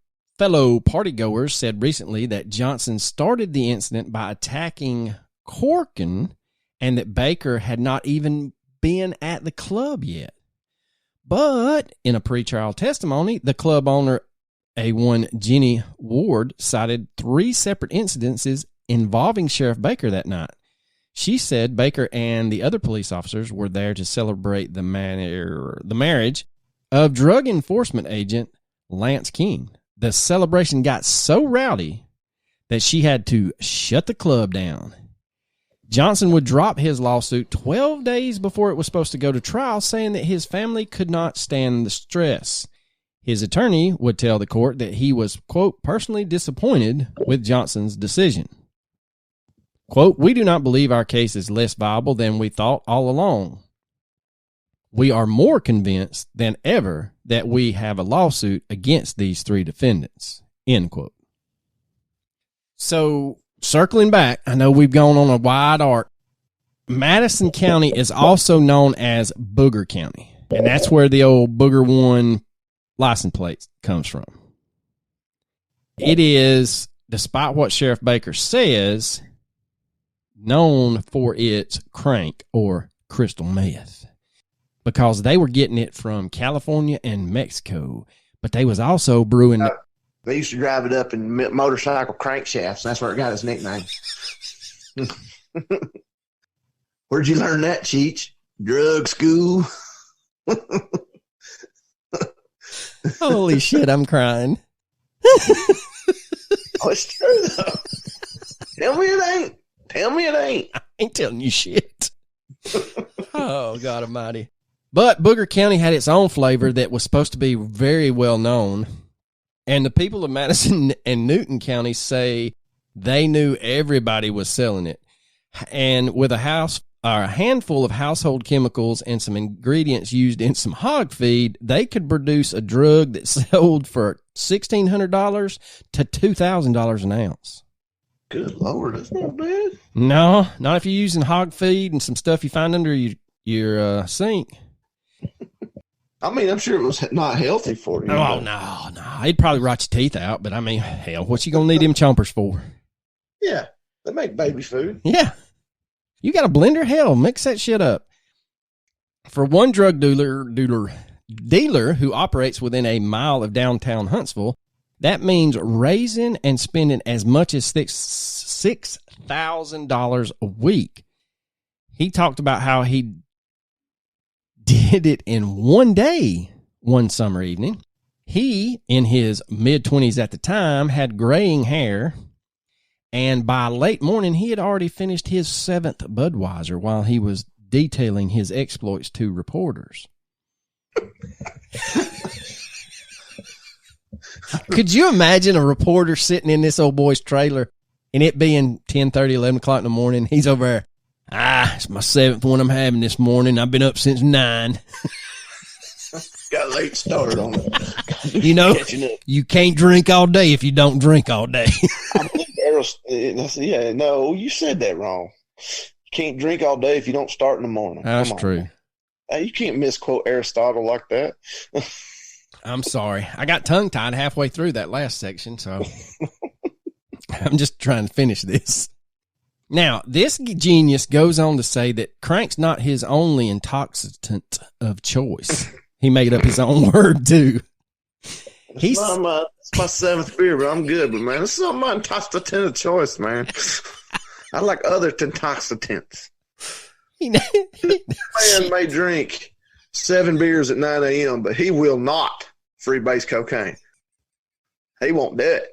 partygoers said recently that Johnson started the incident by attacking Corkin, and that Baker had not even been at the club yet. But in a pretrial testimony, the club owner, A1 Jenny Ward, cited 3 separate incidences involving Sheriff Baker that night. She said Baker and the other police officers were there to celebrate the marriage of drug enforcement agent Lance King. The celebration got so rowdy that she had to shut the club down. Johnson would drop his lawsuit 12 days before it was supposed to go to trial, saying that his family could not stand the stress. His attorney would tell the court that he was, quote, personally disappointed with Johnson's decision. Quote, we do not believe our case is less viable than we thought all along. We are more convinced than ever that we have a lawsuit against these 3 defendants, end quote. So, circling back, I know we've gone on a wide arc. Madison County is also known as Booger County, and that's where the old Booger 1 license plate comes from. It is, despite what Sheriff Baker says, known for its crank or crystal meth, because they were getting it from California and Mexico, but they was also brewing. They used to drive it up in motorcycle crankshafts. That's where it got its nickname. Where'd you learn that, Cheech? Drug school. Holy shit, I'm crying. Oh, it's true, though. Tell me it ain't. Tell me it ain't. I ain't telling you shit. Oh, God almighty. But Booger County had its own flavor that was supposed to be very well known. And the people of Madison and Newton counties say they knew everybody was selling it. And with a handful of household chemicals and some ingredients used in some hog feed, they could produce a drug that sold for $1,600 to $2,000 an ounce. Good Lord, that's not bad. No, not if you're using hog feed and some stuff you find under your sink. I mean, I'm sure it was not healthy for you. Oh, no. It'd probably rot your teeth out, but I mean, hell, what's you going to need them chompers for? Yeah, they make baby food. Yeah. You got a blender? Hell, mix that shit up. For one drug dealer who operates within a mile of downtown Huntsville, that means raising and spending as much as $6,000 a week. He talked about how he did it in one day, one summer evening. He, in his mid-20s at the time, had graying hair, and by late morning, he had already finished his 7th Budweiser while he was detailing his exploits to reporters. Could you imagine a reporter sitting in this old boy's trailer and it being 10:30, 11 o'clock in the morning? He's over there. It's my 7th one I'm having this morning. I've been up since 9. Got a late start on it. You know, you can't drink all day if you don't drink all day. Yeah, no, you said that wrong. You can't drink all day if you don't start in the morning. That's true. You can't misquote Aristotle like that. I'm sorry. I got tongue-tied halfway through that last section, so I'm just trying to finish this. Now, this genius goes on to say that crank's not his only intoxicant of choice. He made up his own word, too. It's my 7th beer, but I'm good. But, man, this is not my intoxicant of choice, man. I like other intoxicants. Man may drink 7 beers at 9 a.m., but he will not freebase cocaine. He won't do it.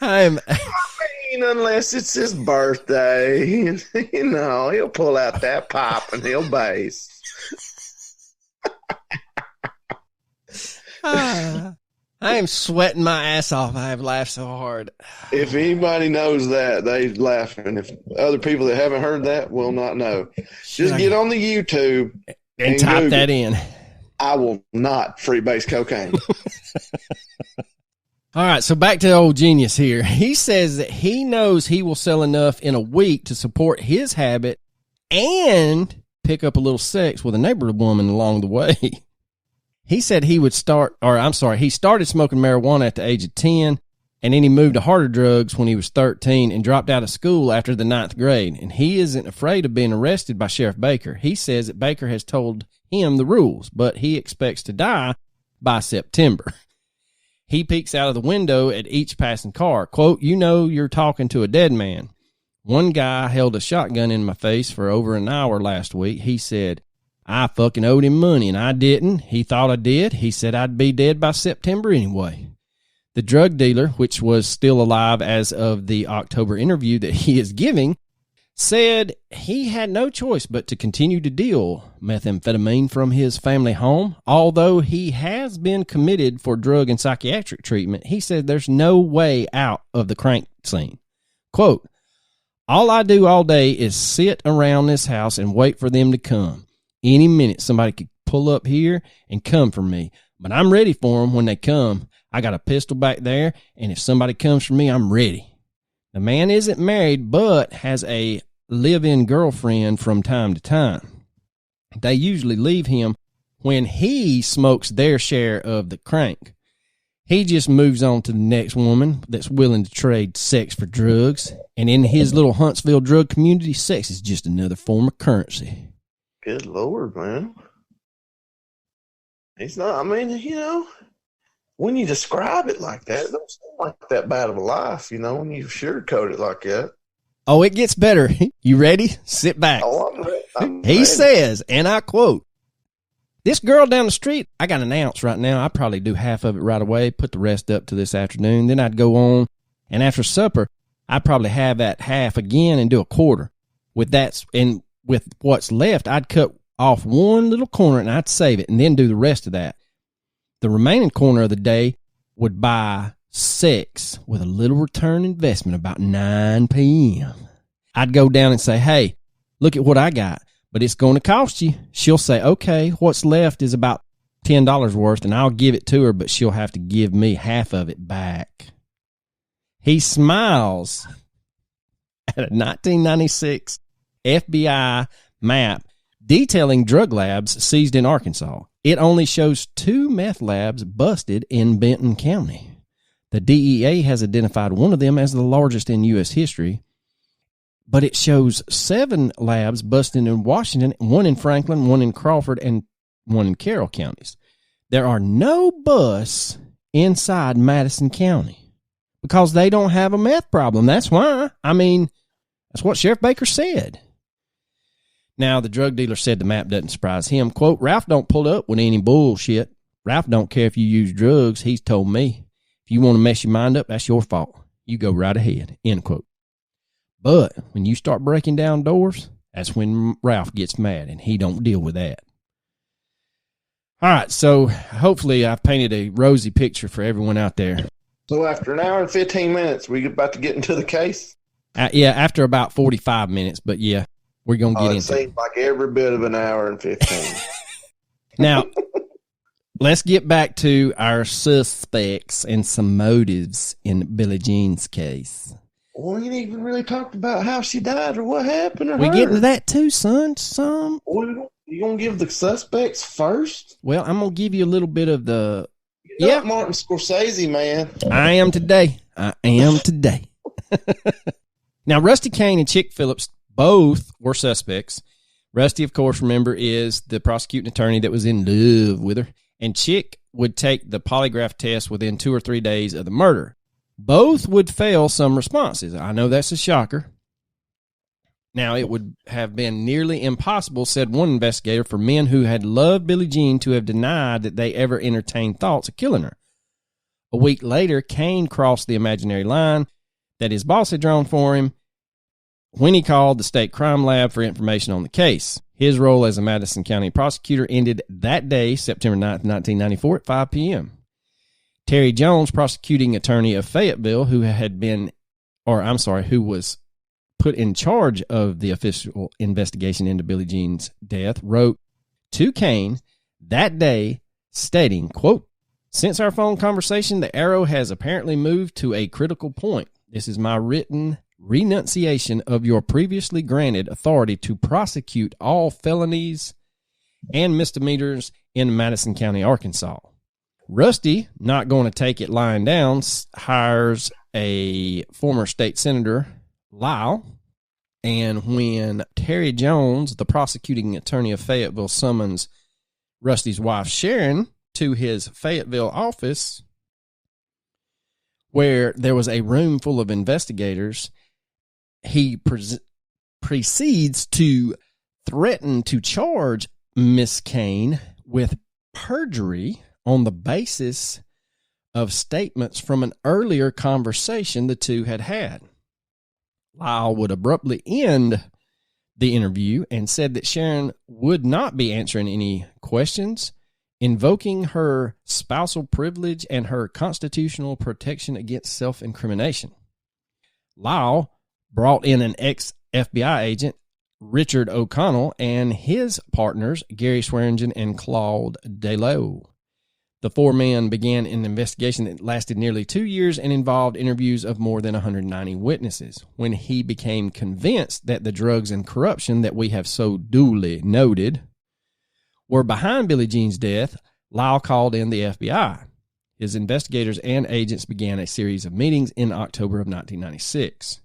I mean, unless it's his birthday, you know, he'll pull out that pop and he'll base. I am sweating my ass off. I have laughed so hard. If anybody knows that, they laughing. If other people that haven't heard that will not know, just get on the YouTube and type Google, that in. I will not freebase cocaine. All right, so back to the old genius here. He says that he knows he will sell enough in a week to support his habit and pick up a little sex with a neighborhood woman along the way. He said he started smoking marijuana at the age of 10, and then he moved to harder drugs when he was 13 and dropped out of school after the 9th grade. And he isn't afraid of being arrested by Sheriff Baker. He says that Baker has told him the rules, but he expects to die by September. He peeks out of the window at each passing car. Quote, "You know you're talking to a dead man." One guy held a shotgun in my face for over an hour last week. He said, "I fucking owed him money, and I didn't. He thought I did. He said I'd be dead by September anyway." The drug dealer, which was still alive as of the October interview that he is giving, said he had no choice but to continue to deal methamphetamine from his family home. Although he has been committed for drug and psychiatric treatment, he said there's no way out of the crank scene. Quote, "All I do all day is sit around this house and wait for them to come. Any minute somebody could pull up here and come for me, but I'm ready for them when they come. I got a pistol back there, and if somebody comes for me, I'm ready." The man isn't married, but has a live-in girlfriend from time to time. They usually leave him when he smokes their share of the crank. He just moves on to the next woman that's willing to trade sex for drugs. And in his little Huntsville drug community, sex is just another form of currency. Good Lord, man. He's not, I mean, you know, when you describe it like that, it don't seem like that bad of a life, you know, when you sugarcoat it like that. Oh, it gets better. You ready? Sit back. Oh, I'm He ready. says, and I quote, "This girl down the street, I got an ounce right now. I'd probably do half of it right away, put the rest up to this afternoon. Then I'd go on, and after supper, I'd probably have that half again and do a quarter. With what's left, I'd cut off one little corner and I'd save it and then do the rest of that. The remaining corner of the day would buy sex with a little return investment about 9 p.m. I'd go down and say, 'Hey, look at what I got, but it's going to cost you.' She'll say, 'Okay, what's left is about $10 worth, and I'll give it to her, but she'll have to give me half of it back.'" He smiles at a 1996 FBI map detailing drug labs seized in Arkansas. It only shows 2 meth labs busted in Benton County. The DEA has identified one of them as the largest in U.S. history, but it shows 7 labs busted in Washington, 1 in Franklin, 1 in Crawford, and 1 in Carroll counties. There are no busts inside Madison County because they don't have a meth problem. That's why. I mean, That's what Sheriff Baker said. Now, the drug dealer said the map doesn't surprise him. Quote, Ralph don't pull up with any bullshit. Ralph don't care if you use drugs. He's told me. If you want to mess your mind up, that's your fault. You go right ahead. End quote. But when you start breaking down doors, that's when Ralph gets mad, and he don't deal with that. All right, so hopefully I've painted a rosy picture for everyone out there. So after an hour and 15 minutes, we about to get into the case? Yeah, after about 45 minutes, but yeah, we're going to get into it. It seems like every bit of an hour and 15. Now, let's get back to our suspects and some motives in Billie Jean's case. Well, we ain't even really talked about how she died or what happened to her. We get into that too, son. You going to give the suspects first? Well, I'm going to give you a little bit of the... Yeah, Martin Scorsese, man. I am today. Now, Rusty Kane and Chick Phillips both were suspects. Rusty, of course, remember, is the prosecuting attorney that was in love with her. And Chick would take the polygraph test within 2 or 3 days of the murder. Both would fail some responses. I know that's a shocker. Now, it would have been nearly impossible, said one investigator, for men who had loved Billie Jean to have denied that they ever entertained thoughts of killing her. A week later, Kane crossed the imaginary line that his boss had drawn for him when he called the state crime lab for information on the case. His role as a Madison County prosecutor ended that day, September 9th, 1994, at 5 p.m. Terry Jones, prosecuting attorney of Fayetteville, who was put in charge of the official investigation into Billie Jean's death, wrote to Kane that day stating, quote, since our phone conversation, the arrow has apparently moved to a critical point. This is my written renunciation of your previously granted authority to prosecute all felonies and misdemeanors in Madison County, Arkansas. Rusty, not going to take it lying down, hires a former state senator, Lyle, and when Terry Jones, the prosecuting attorney of Fayetteville, summons Rusty's wife, Sharon, to his Fayetteville office, where there was a room full of investigators, he proceeds to threaten to charge Miss Kane with perjury on the basis of statements from an earlier conversation the two had had. Lyle would abruptly end the interview and said that Sharon would not be answering any questions, invoking her spousal privilege and her constitutional protection against self-incrimination. Lyle brought in an ex-FBI agent, Richard O'Connell, and his partners, Gary Swearingen and Claude Delow. The four men began an investigation that lasted nearly 2 years and involved interviews of more than 190 witnesses. When he became convinced that the drugs and corruption that we have so duly noted were behind Billie Jean's death, Lyle called in the FBI. His investigators and agents began a series of meetings in October of 1996.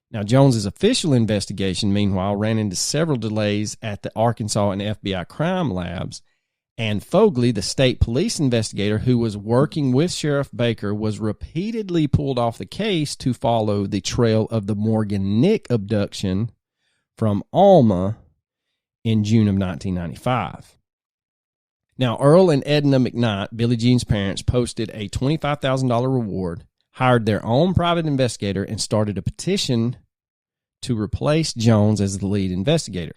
Now, Jones's official investigation, meanwhile, ran into several delays at the Arkansas and FBI crime labs, and Fogley, the state police investigator who was working with Sheriff Baker, was repeatedly pulled off the case to follow the trail of the Morgan Nick abduction from Alma in June of 1995. Now, Earl and Edna McKnight, Billie Jean's parents, posted a $25,000 reward, hired their own private investigator, and started a petition to replace Jones as the lead investigator.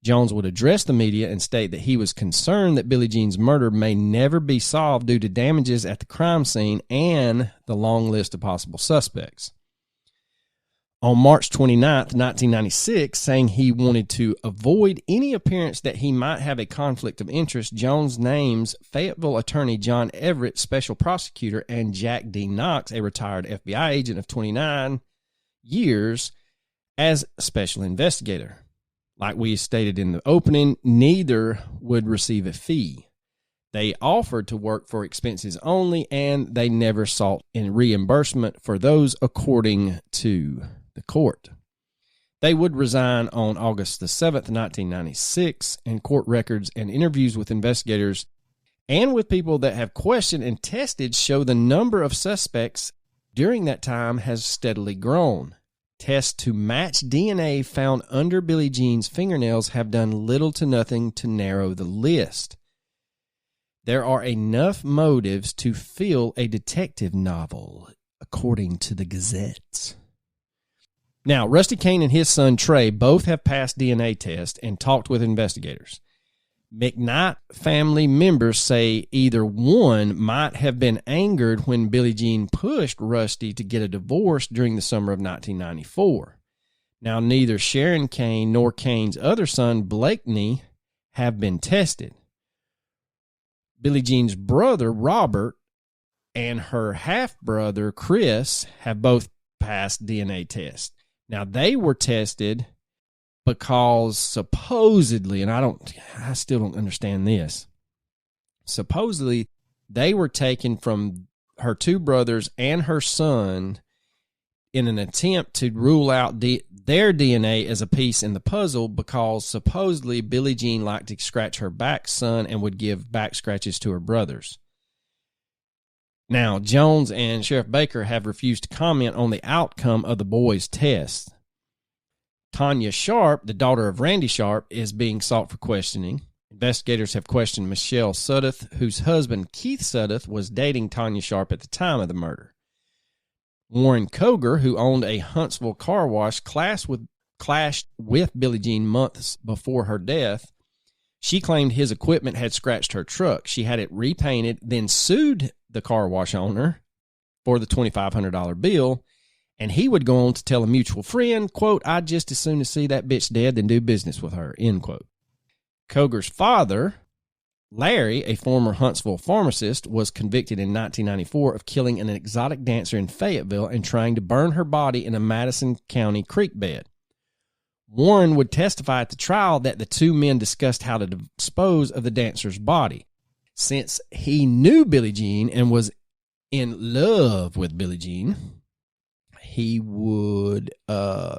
Jones would address the media and state that he was concerned that Billie Jean's murder may never be solved due to damages at the crime scene and the long list of possible suspects. On March 29th, 1996, saying he wanted to avoid any appearance that he might have a conflict of interest, Jones names Fayetteville attorney John Everett, special prosecutor, and Jack D. Knox, a retired FBI agent of 29 years, as special investigator. Like we stated in the opening, neither would receive a fee. They offered to work for expenses only, and they never sought any reimbursement for those, according to the court. They would resign on August the 7th, 1996, and court records and interviews with investigators and with people that have questioned and tested show the number of suspects during that time has steadily grown. Tests to match DNA found under Billie Jean's fingernails have done little to nothing to narrow the list. There are enough motives to fill a detective novel, according to the Gazette. Now, Rusty Kane and his son Trey both have passed DNA tests and talked with investigators. McKnight family members say either one might have been angered when Billie Jean pushed Rusty to get a divorce during the summer of 1994. Now, neither Sharon Kane nor Kane's other son, Blakeney, have been tested. Billie Jean's brother, Robert, and her half-brother, Chris, have both passed DNA tests. Now, they were tested because supposedly, and I still don't understand this, supposedly they were taken from her two brothers and her son in an attempt to rule out their DNA as a piece in the puzzle, because supposedly Billie Jean liked to scratch her back son and would give back scratches to her brothers. Now, Jones and Sheriff Baker have refused to comment on the outcome of the boys' test. Tanya Sharp, the daughter of Randy Sharp, is being sought for questioning. Investigators have questioned Michelle Sudduth, whose husband, Keith Sudduth, was dating Tanya Sharp at the time of the murder. Warren Koger, who owned a Huntsville car wash, clashed with Billie Jean months before her death. She claimed his equipment had scratched her truck. She had it repainted, then sued the car wash owner for the $2,500 bill, and he would go on to tell a mutual friend, quote, "I'd just as soon as see that bitch dead than do business with her," end quote. Koger's father, Larry, a former Huntsville pharmacist, was convicted in 1994 of killing an exotic dancer in Fayetteville and trying to burn her body in a Madison County creek bed. Warren would testify at the trial that the two men discussed how to dispose of the dancer's body. Since he knew Billie Jean and was in love with Billie Jean, he would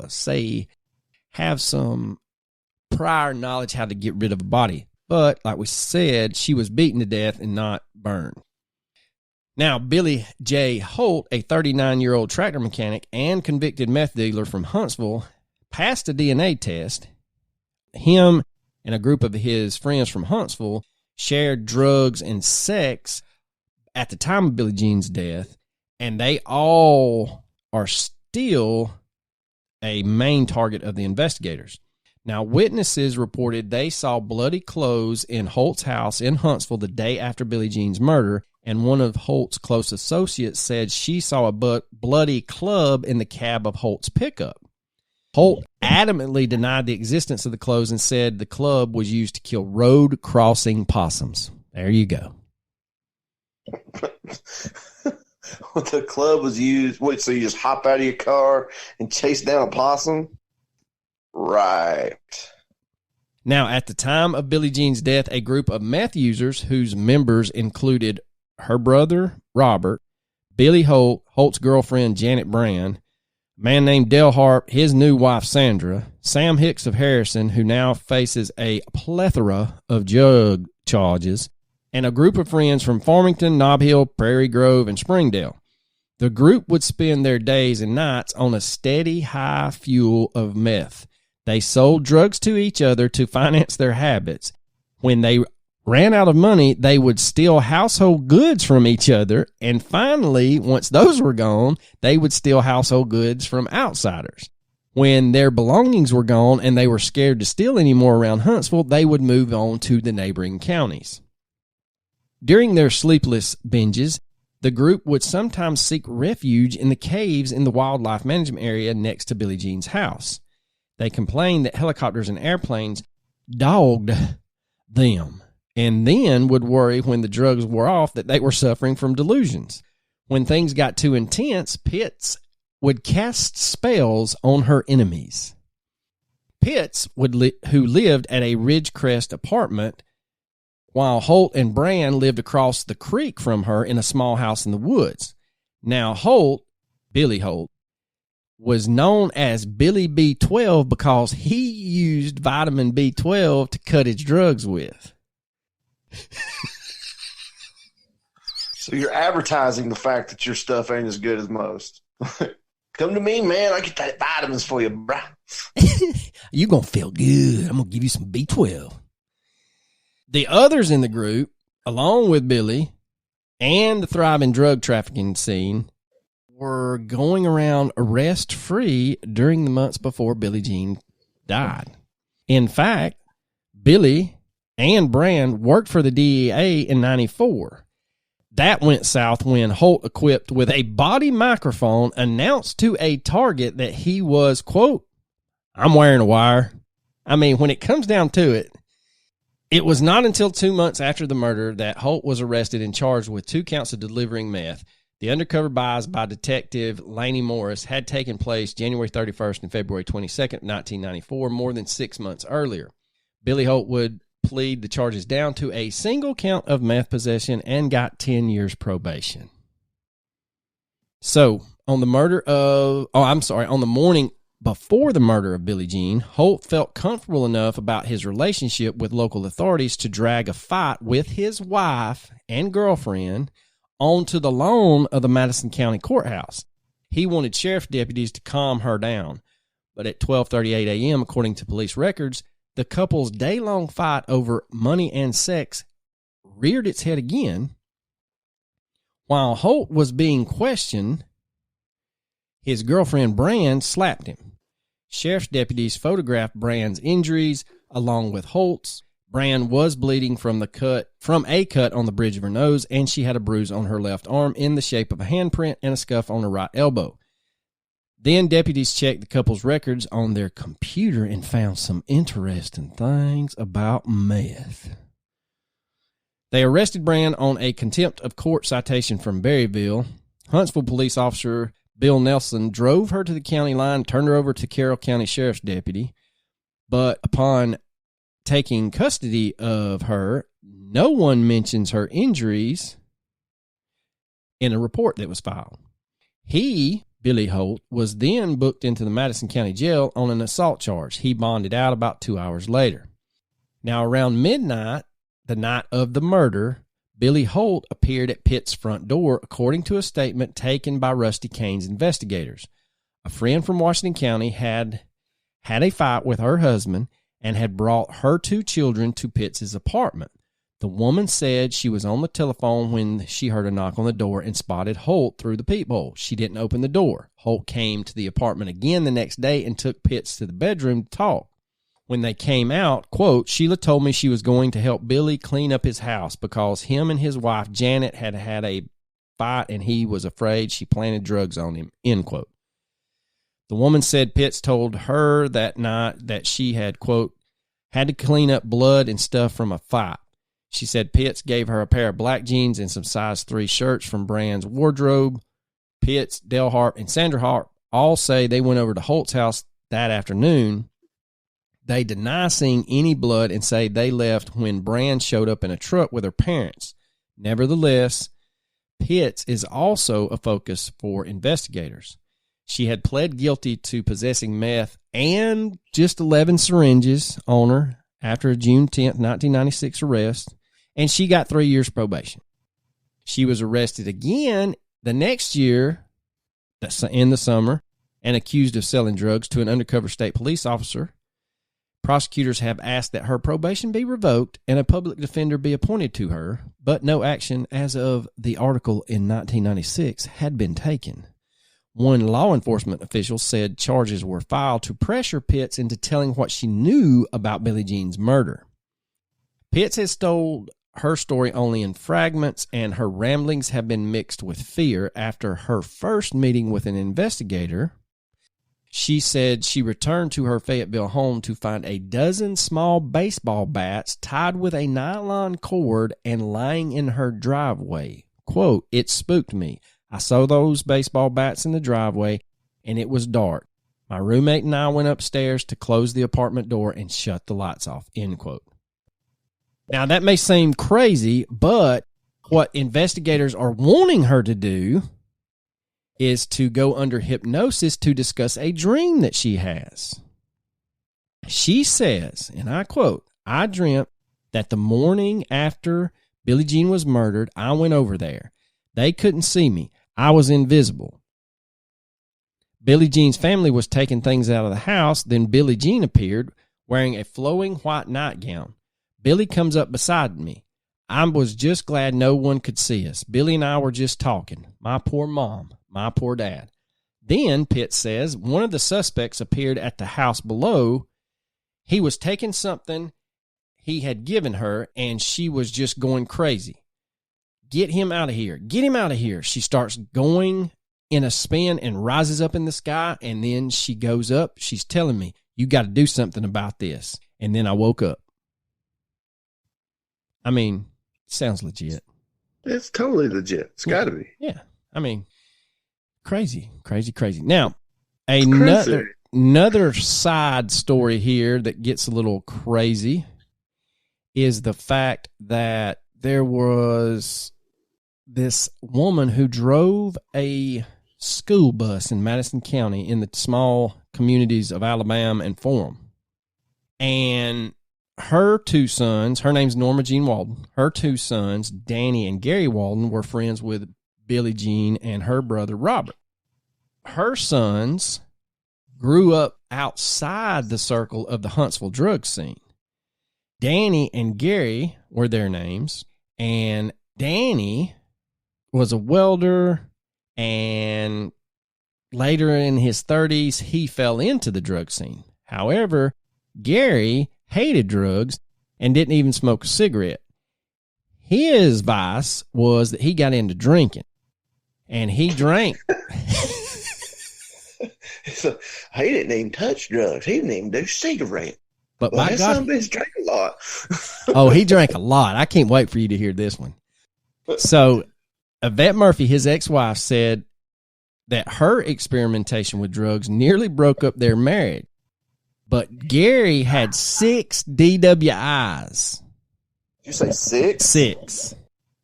say have some prior knowledge how to get rid of a body. But, like we said, she was beaten to death and not burned. Now, Billy J. Holt, a 39-year-old tractor mechanic and convicted meth dealer from Huntsville, passed a DNA test. Him and a group of his friends from Huntsville shared drugs and sex at the time of Billie Jean's death, and they all are still a main target of the investigators. Now, witnesses reported they saw bloody clothes in Holt's house in Huntsville the day after Billie Jean's murder, and one of Holt's close associates said she saw a bloody club in the cab of Holt's pickup. Holt adamantly denied the existence of the clothes and said the club was used to kill road-crossing possums. There you go. The club was used. Wait, so you just hop out of your car and chase down a possum? Right. Now, at the time of Billie Jean's death, a group of meth users whose members included her brother, Robert, Billy Holt, Holt's girlfriend, Janet Brand, a man named Del Harp, his new wife, Sandra, Sam Hicks of Harrison, who now faces a plethora of drug charges, and a group of friends from Farmington, Nob Hill, Prairie Grove, and Springdale. The group would spend their days and nights on a steady high fuel of meth. They sold drugs to each other to finance their habits. When they ran out of money, they would steal household goods from each other. And finally, once those were gone, they would steal household goods from outsiders. When their belongings were gone and they were scared to steal anymore around Huntsville, they would move on to the neighboring counties. During their sleepless binges, the group would sometimes seek refuge in the caves in the wildlife management area next to Billie Jean's house. They complained that helicopters and airplanes dogged them, and then would worry when the drugs wore off that they were suffering from delusions. When things got too intense, Pitts would cast spells on her enemies. Pitts, who lived at a Ridgecrest apartment, while Holt and Brand lived across the creek from her in a small house in the woods. Now, Billy Holt, was known as Billy B12 because he used vitamin B12 to cut his drugs with. So you're advertising the fact that your stuff ain't as good as most. Come to me, man. I get that vitamins for you, bruh. You're going to feel good. I'm going to give you some B12. The others in the group, along with Billy and the thriving drug trafficking scene, were going around arrest-free during the months before Billie Jean died. In fact, Billy and Brand worked for the DEA in 94. That went south when Holt, equipped with a body microphone, announced to a target that he was, quote, I'm wearing a wire. I mean, when it comes down to it, it was not until 2 months after the murder that Holt was arrested and charged with 2 counts of delivering meth. The undercover buys by Detective Laney Morris had taken place January 31st and February 22nd, 1994, more than 6 months earlier. Billy Holt would plead the charges down to a single count of meth possession and got 10 years probation. So, on the morning before the murder of Billie Jean, Holt felt comfortable enough about his relationship with local authorities to drag a fight with his wife and girlfriend onto the lawn of the Madison County Courthouse. He wanted sheriff deputies to calm her down. But at 12:38 a.m., according to police records, the couple's day-long fight over money and sex reared its head again. While Holt was being questioned, his girlfriend Brand slapped him. Sheriff's deputies photographed Brand's injuries along with Holt's. Brand was bleeding from a cut on the bridge of her nose, and she had a bruise on her left arm in the shape of a handprint and a scuff on her right elbow. Then deputies checked the couple's records on their computer and found some interesting things about meth. They arrested Brand on a contempt of court citation from Berryville. Huntsville police officer Bill Nelson drove her to the county line, turned her over to Carroll County Sheriff's deputy. But upon taking custody of her, no one mentions her injuries in a report that was filed. Billy Holt, was then booked into the Madison County Jail on an assault charge. He bonded out about 2 hours later. Now, around midnight, the night of the murder, Billy Holt appeared at Pitt's front door, according to a statement taken by Rusty Kane's investigators. A friend from Washington County had a fight with her husband and had brought her 2 children to Pitt's apartment. The woman said she was on the telephone when she heard a knock on the door and spotted Holt through the peephole. She didn't open the door. Holt came to the apartment again the next day and took Pitts to the bedroom to talk. When they came out, quote, Sheila told me she was going to help Billy clean up his house because him and his wife Janet had had a fight and he was afraid she planted drugs on him, end quote. The woman said Pitts told her that night that she had, quote, had to clean up blood and stuff from a fight. She said Pitts gave her a pair of black jeans and some size 3 shirts from Brand's wardrobe. Pitts, Dale Harp, and Sandra Harp all say they went over to Holt's house that afternoon. They deny seeing any blood and say they left when Brand showed up in a truck with her parents. Nevertheless, Pitts is also a focus for investigators. She had pled guilty to possessing meth and just 11 syringes on her after a June 10th, 1996 arrest, and she got 3 years probation. She was arrested again the next year in the summer and accused of selling drugs to an undercover state police officer. Prosecutors have asked that her probation be revoked and a public defender be appointed to her, but no action as of the article in 1996 had been taken. One law enforcement official said charges were filed to pressure Pitts into telling what she knew about Billie Jean's murder. Pitts has told her story only in fragments, and her ramblings have been mixed with fear. After her first meeting with an investigator, she said she returned to her Fayetteville home to find a dozen small baseball bats tied with a nylon cord and lying in her driveway. Quote, It spooked me. I saw those baseball bats in the driveway, and it was dark. My roommate and I went upstairs to close the apartment door and shut the lights off, end quote. Now, that may seem crazy, but what investigators are wanting her to do is to go under hypnosis to discuss a dream that she has. She says, and I quote, I dreamt that the morning after Billie Jean was murdered, I went over there. They couldn't see me. I was invisible. Billie Jean's family was taking things out of the house. Then Billie Jean appeared wearing a flowing white nightgown. Billie comes up beside me. I was just glad no one could see us. Billie and I were just talking. My poor mom, my poor dad. Then, Pitt says, one of the suspects appeared at the house below. He was taking something he had given her, and she was just going crazy. Get him out of here. Get him out of here. She starts going in a spin and rises up in the sky, and then she goes up. She's telling me, you got to do something about this. And then I woke up. I mean, sounds legit. It's totally legit. It's got to be. Yeah. I mean, crazy. Now, another side story here that gets a little crazy is the fact that there was this woman who drove a school bus in Madison County in the small communities of Alabama and Forum. And her two sons, her name's Norma Jean Walden, her two sons, Danny and Gary Walden, were friends with Billie Jean and her brother Robert. Her sons grew up outside the circle of the Huntsville drug scene. Danny and Gary were their names, and Danny was a welder, and later in his 30s, he fell into the drug scene. However, Gary hated drugs and didn't even smoke a cigarette. His vice was that he got into drinking, and he drank. So, he didn't even touch drugs. He didn't even do cigarettes. But by his God, son bitch drank a lot. oh, he drank a lot. I can't wait for you to hear this one. So, Yvette Murphy, his ex-wife, said that her experimentation with drugs nearly broke up their marriage. But Gary had 6 DWIs. Did you say 6? 6.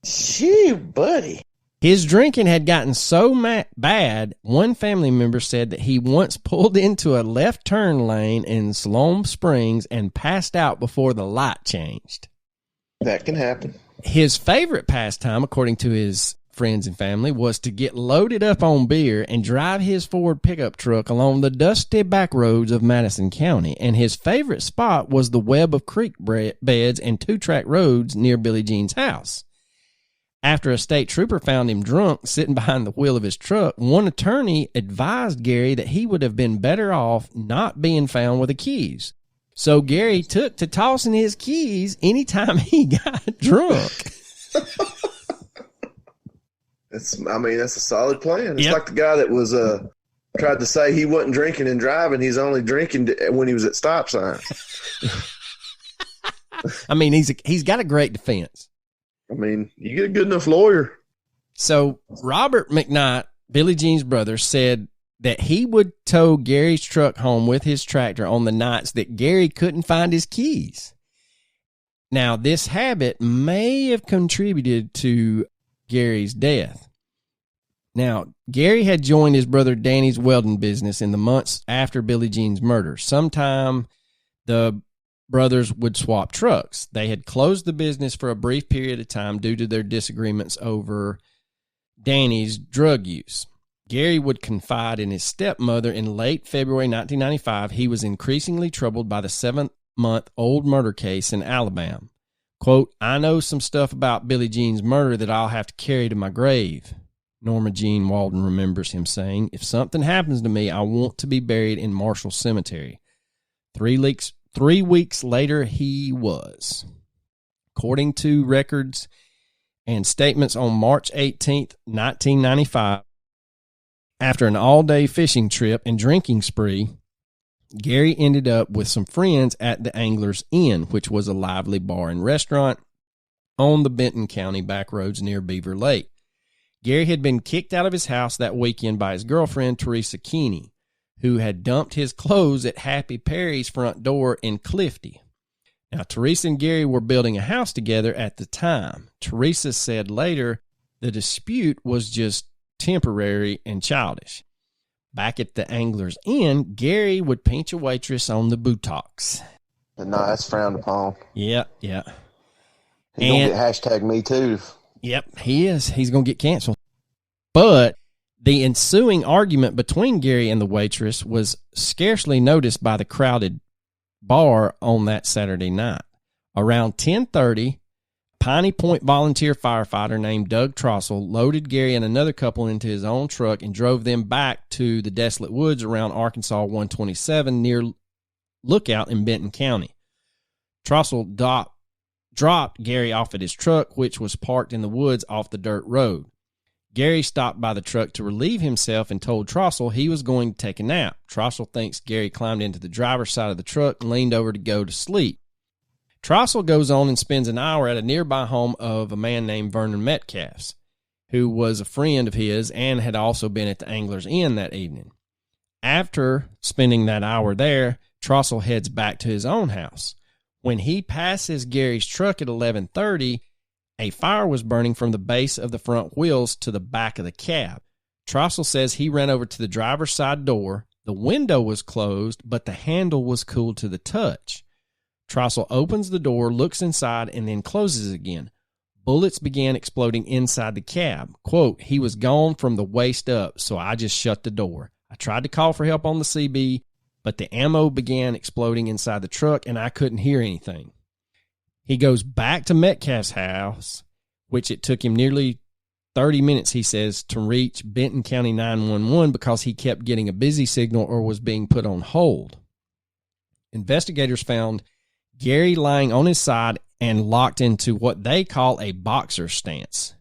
Shoot, buddy. His drinking had gotten so bad, one family member said that he once pulled into a left turn lane in Siloam Springs and passed out before the light changed. That can happen. His favorite pastime, according to his friends and family, was to get loaded up on beer and drive his Ford pickup truck along the dusty back roads of Madison County. And his favorite spot was the web of creek beds and 2-track roads near Billie Jean's house. After a state trooper found him drunk sitting behind the wheel of his truck, one attorney advised Gary that he would have been better off not being found with the keys. So Gary took to tossing his keys anytime he got drunk. That's a solid plan. It's Yep. like the guy that was tried to say he wasn't drinking and driving. He's only drinking when he was at stop signs. I mean, he's got a great defense. I mean, you get a good enough lawyer. So Robert McKnight, Billie Jean's brother, said that he would tow Gary's truck home with his tractor on the nights that Gary couldn't find his keys. Now, this habit may have contributed to Gary's death. Now, Gary had joined his brother Danny's welding business in the months after Billie Jean's murder. Sometime the brothers would swap trucks. They had closed the business for a brief period of time due to their disagreements over Danny's drug use. Gary would confide in his stepmother in late February 1995 he was increasingly troubled by the 7-month-old murder case in Alabama. Quote, I know some stuff about Billie Jean's murder that I'll have to carry to my grave. Norma Jean Walden remembers him saying, if something happens to me, I want to be buried in Marshall Cemetery. 3 weeks later, he was. According to records and statements on March 18th, 1995, after an all-day fishing trip and drinking spree, Gary ended up with some friends at the Anglers Inn, which was a lively bar and restaurant on the Benton County back roads near Beaver Lake. Gary had been kicked out of his house that weekend by his girlfriend, Teresa Keeney, who had dumped his clothes at Happy Perry's front door in Clifty. Now, Teresa and Gary were building a house together at the time. Teresa said later the dispute was just temporary and childish. Back at the Anglers Inn, Gary would pinch a waitress on the buttocks. And no, that's frowned upon. Yeah. He's going to get hashtag me too. Yep, he is. He's going to get canceled. But The ensuing argument between Gary and the waitress was scarcely noticed by the crowded bar on that Saturday night. Around 10:30, Piney Point volunteer firefighter named Doug Trossel loaded Gary and another couple into his own truck and drove them back to the desolate woods around Arkansas 127 near Lookout in Benton County. Trossel dropped Gary off at his truck, which was parked in the woods off the dirt road. Gary stopped by the truck to relieve himself and told Trossel he was going to take a nap. Trossel thinks Gary climbed into the driver's side of the truck and leaned over to go to sleep. Trossel goes on and spends an hour at a nearby home of a man named Vernon Metcalf, who was a friend of his and had also been at the Angler's Inn that evening. After spending that hour there, Trossel heads back to his own house. When he passes Gary's truck at 11:30, a fire was burning from the base of the front wheels to the back of the cab. Trossel says he ran over to the driver's side door. The window was closed, but the handle was cool to the touch. Trossel opens the door, looks inside, and then closes it again. Bullets began exploding inside the cab. Quote, he was gone from the waist up, so I just shut the door. I tried to call for help on the CB, but the ammo began exploding inside the truck, and I couldn't hear anything. He goes back to Metcalf's house, which it took him nearly 30 minutes, he says, to reach Benton County 911 because he kept getting a busy signal or was being put on hold. Investigators found Gary lying on his side and locked into what they call a boxer stance.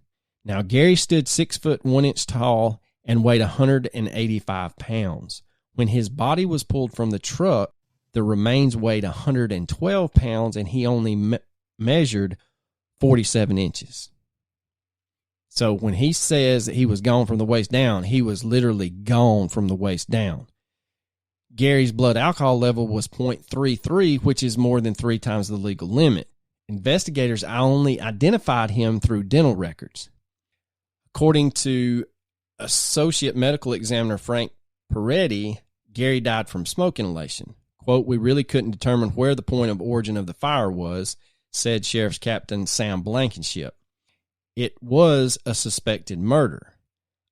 Now, Gary stood 6 foot 1 inch tall and weighed 185 pounds. When his body was pulled from the truck, the remains weighed 112 pounds and he only measured 47 inches. So when he says that he was gone from the waist down, he was literally gone from the waist down. Gary's blood alcohol level was 0.33, which is more than 3 times the legal limit. Investigators only identified him through dental records. According to Associate Medical Examiner Frank Peretti, Gary died from smoke inhalation. Quote, we really couldn't determine where the point of origin of the fire was, said Sheriff's Captain Sam Blankenship. It was a suspected murder.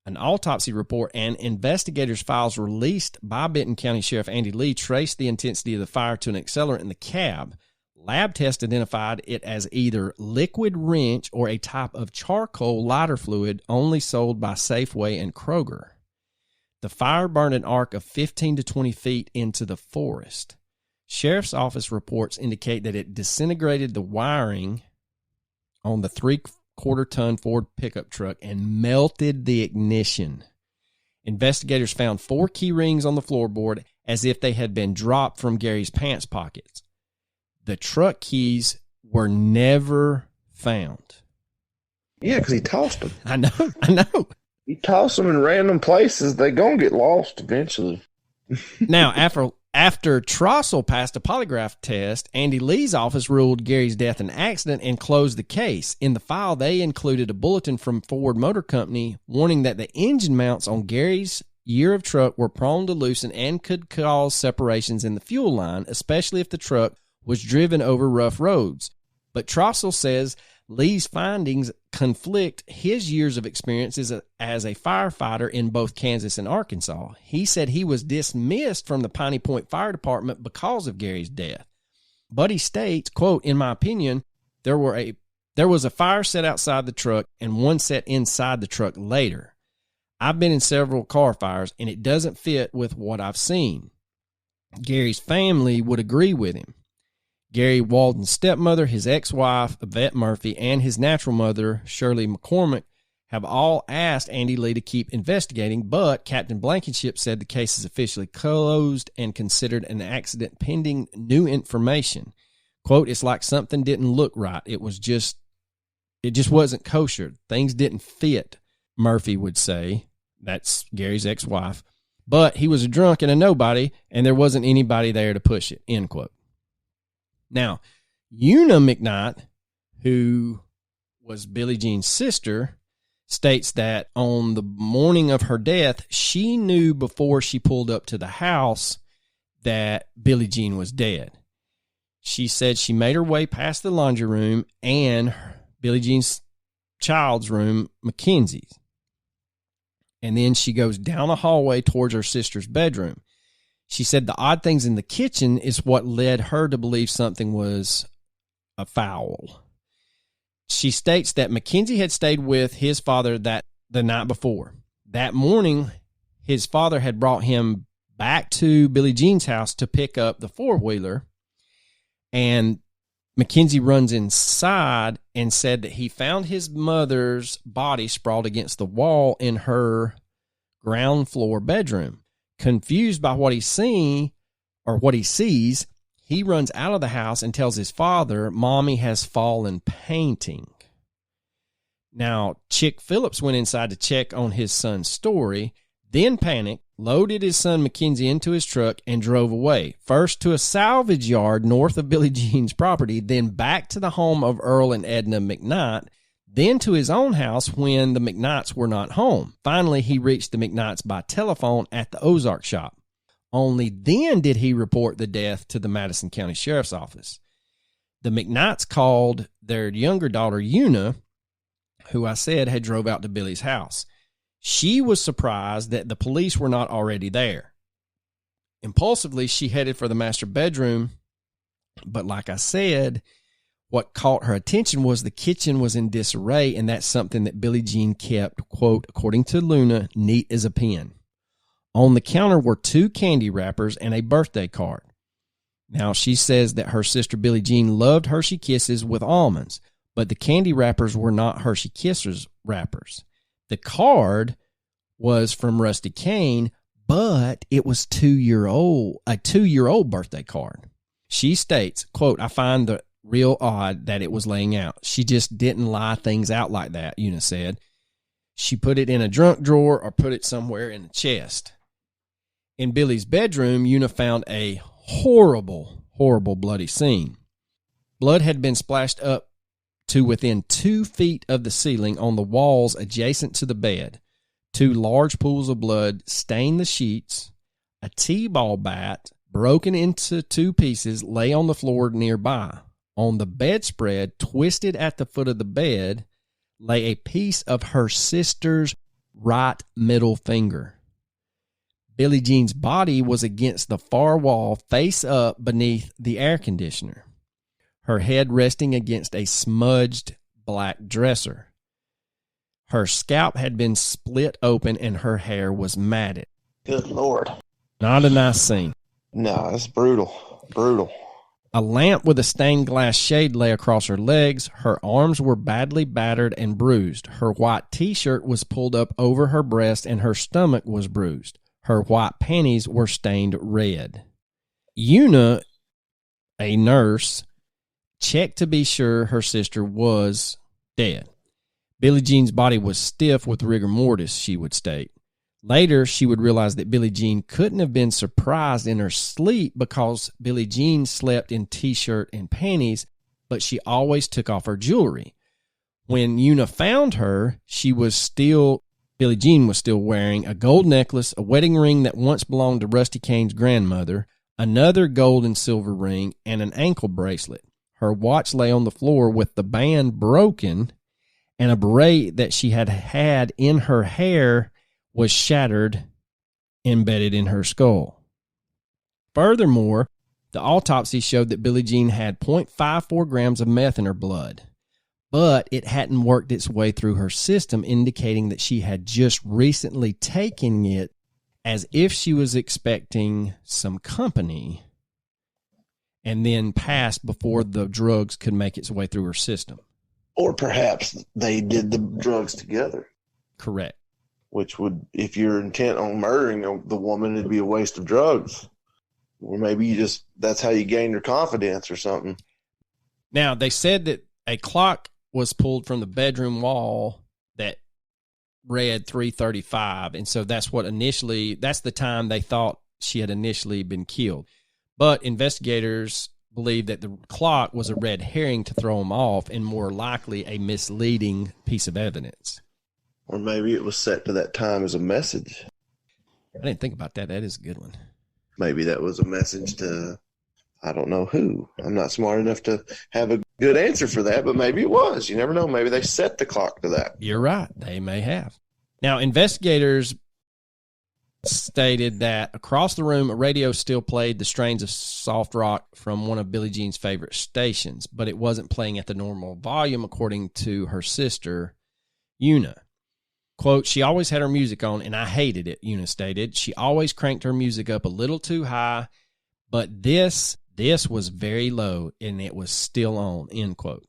An autopsy report and investigators' files released by Benton County Sheriff Andy Lee traced the intensity of the fire to an accelerant in the cab. Lab tests identified it as either liquid wrench or a type of charcoal lighter fluid only sold by Safeway and Kroger. The fire burned an arc of 15 to 20 feet into the forest. Sheriff's Office reports indicate that it disintegrated the wiring on the 3/4-ton Ford pickup truck and melted the ignition. Investigators found 4 key rings on the floorboard as if they had been dropped from Gary's pants pockets. The truck keys were never found. Yeah, because he tossed them. I know. You toss them in random places, they're going to get lost eventually. Now, after Trossel passed a polygraph test, Andy Lee's office ruled Gary's death an accident and closed the case. In the file, they included a bulletin from Ford Motor Company warning that the engine mounts on Gary's year of truck were prone to loosen and could cause separations in the fuel line, especially if the truck was driven over rough roads. But Trossel says Lee's findings conflict his years of experience as a firefighter in both Kansas and Arkansas. He said he was dismissed from the Piney Point Fire Department because of Gary's death. But he states, quote, in my opinion, there was a fire set outside the truck and one set inside the truck later. I've been in several car fires, and it doesn't fit with what I've seen. Gary's family would agree with him. Gary Walden's stepmother, his ex-wife, Yvette Murphy, and his natural mother, Shirley McCormick, have all asked Andy Lee to keep investigating, but Captain Blankenship said the case is officially closed and considered an accident pending new information. Quote, it's like something didn't look right. It just wasn't kosher. Things didn't fit, Murphy would say. That's Gary's ex-wife. But he was a drunk and a nobody, and there wasn't anybody there to push it, end quote. Now, Una McKnight, who was Billie Jean's sister, states that on the morning of her death, she knew before she pulled up to the house that Billie Jean was dead. She said she made her way past the laundry room and Billie Jean's child's room, Mackenzie's. and then she goes down a hallway towards her sister's bedroom. She said the odd things in the kitchen is what led her to believe something was afoul. She states that Mackenzie had stayed with his father the night before. That morning, his father had brought him back to Billie Jean's house to pick up the four-wheeler, and Mackenzie runs inside and said that he found his mother's body sprawled against the wall in her ground floor bedroom. Confused by what he's seen or what he sees, he runs out of the house and tells his father, Mommy has fallen painting. Now, Chick Phillips went inside to check on his son's story, then panicked, loaded his son Mackenzie into his truck, and drove away, first to a salvage yard north of Billie Jean's property, then back to the home of Earl and Edna McKnight, then to his own house when the McKnights were not home. Finally, he reached the McKnights by telephone at the Ozark shop. Only then did he report the death to the Madison County Sheriff's Office. The McKnights called their younger daughter, Una, who I said had drove out to Billie's house. She was surprised that the police were not already there. Impulsively, she headed for the master bedroom, but like I said, what caught her attention was the kitchen was in disarray, and that's something that Billie Jean kept, quote, according to Luna, neat as a pin. On the counter were 2 candy wrappers and a birthday card. Now, she says that her sister Billie Jean loved Hershey Kisses with almonds, but the candy wrappers were not Hershey Kisses wrappers. The card was from Rusty Kane, but it was a 2-year-old birthday card. She states, quote, I find the real odd that it was laying out. She just didn't lie things out like that, Una said. She put it in a junk drawer or put it somewhere in the chest. In Billie's bedroom, Una found a horrible, horrible bloody scene. Blood had been splashed up to within 2 feet of the ceiling on the walls adjacent to the bed. 2 large pools of blood stained the sheets. A T-ball bat, broken into 2 pieces, lay on the floor nearby. On the bedspread, twisted at the foot of the bed, lay a piece of her sister's right middle finger. Billie Jean's body was against the far wall, face up beneath the air conditioner, her head resting against a smudged black dresser. Her scalp had been split open and her hair was matted. Good Lord. Not a nice scene. No, it's brutal. Brutal. A lamp with a stained glass shade lay across her legs. Her arms were badly battered and bruised. Her white T-shirt was pulled up over her breast and her stomach was bruised. Her white panties were stained red. Una, a nurse, checked to be sure her sister was dead. Billie Jean's body was stiff with rigor mortis, she would state. Later, she would realize that Billie Jean couldn't have been surprised in her sleep because Billie Jean slept in T-shirt and panties, but she always took off her jewelry. When Una found her, Billie Jean was still wearing a gold necklace, a wedding ring that once belonged to Rusty Kane's grandmother, another gold and silver ring, and an ankle bracelet. Her watch lay on the floor with the band broken, and a beret that she had had in her hair was shattered, embedded in her skull. Furthermore, the autopsy showed that Billie Jean had 0.54 grams of meth in her blood, but it hadn't worked its way through her system, indicating that she had just recently taken it as if she was expecting some company and then passed before the drugs could make its way through her system. Or perhaps they did the drugs together. Correct. Which would, if you're intent on murdering the woman, it'd be a waste of drugs. Or maybe that's how you gain her confidence or something. Now, they said that a clock was pulled from the bedroom wall that read 3:35. And so that's the time they thought she had initially been killed. But investigators believe that the clock was a red herring to throw them off and more likely a misleading piece of evidence. Or maybe it was set to that time as a message. I didn't think about that. That is a good one. Maybe that was a message to, I don't know who. I'm not smart enough to have a good answer for that, but maybe it was. You never know. Maybe they set the clock to that. You're right. They may have. Now, investigators stated that across the room, a radio still played the strains of soft rock from one of Billie Jean's favorite stations, but it wasn't playing at the normal volume, according to her sister, Una. Quote, she always had her music on, and I hated it, Una stated. She always cranked her music up a little too high, but this was very low, and it was still on, end quote.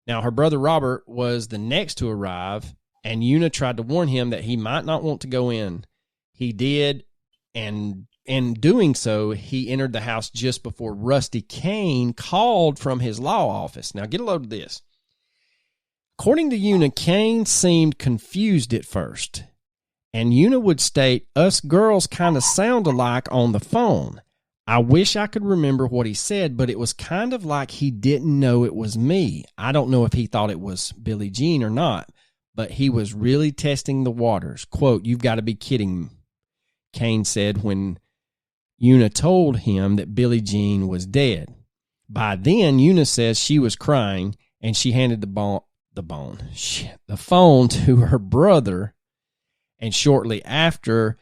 Now, her brother Robert was the next to arrive, and Una tried to warn him that he might not want to go in. He did, and in doing so, he entered the house just before Rusty Kane called from his law office. Now, get a load of this. According to Una, Kane seemed confused at first, and Una would state, us girls kind of sound alike on the phone. I wish I could remember what he said, but it was kind of like he didn't know it was me. I don't know if he thought it was Billie Jean or not, but he was really testing the waters. Quote, you've got to be kidding, Kane said when Una told him that Billie Jean was dead. By then, Una says she was crying, and she handed the phone to her brother, and shortly after,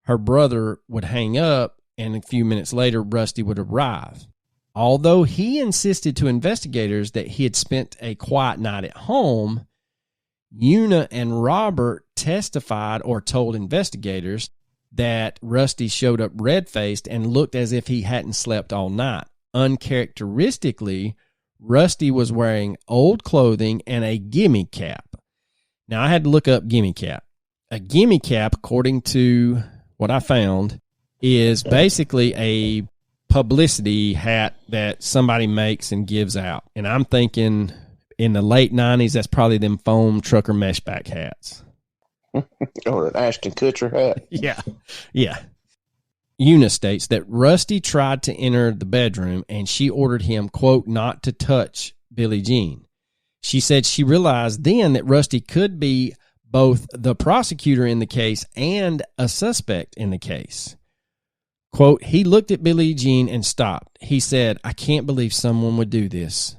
her brother would hang up, and a few minutes later, Rusty would arrive. Although he insisted to investigators that he had spent a quiet night at home, Una and Robert testified or told investigators that Rusty showed up red-faced and looked as if he hadn't slept all night. Uncharacteristically, Rusty was wearing old clothing and a gimme cap. Now, I had to look up gimme cap. A gimme cap, according to what I found, is basically a publicity hat that somebody makes and gives out. And I'm thinking in the late 90s, that's probably them foam trucker meshback hats. Or an Ashton Kutcher hat. Yeah. Una states that Rusty tried to enter the bedroom and she ordered him, quote, not to touch Billie Jean. She said she realized then that Rusty could be both the prosecutor in the case and a suspect in the case. Quote, he looked at Billie Jean and stopped. He said, I can't believe someone would do this,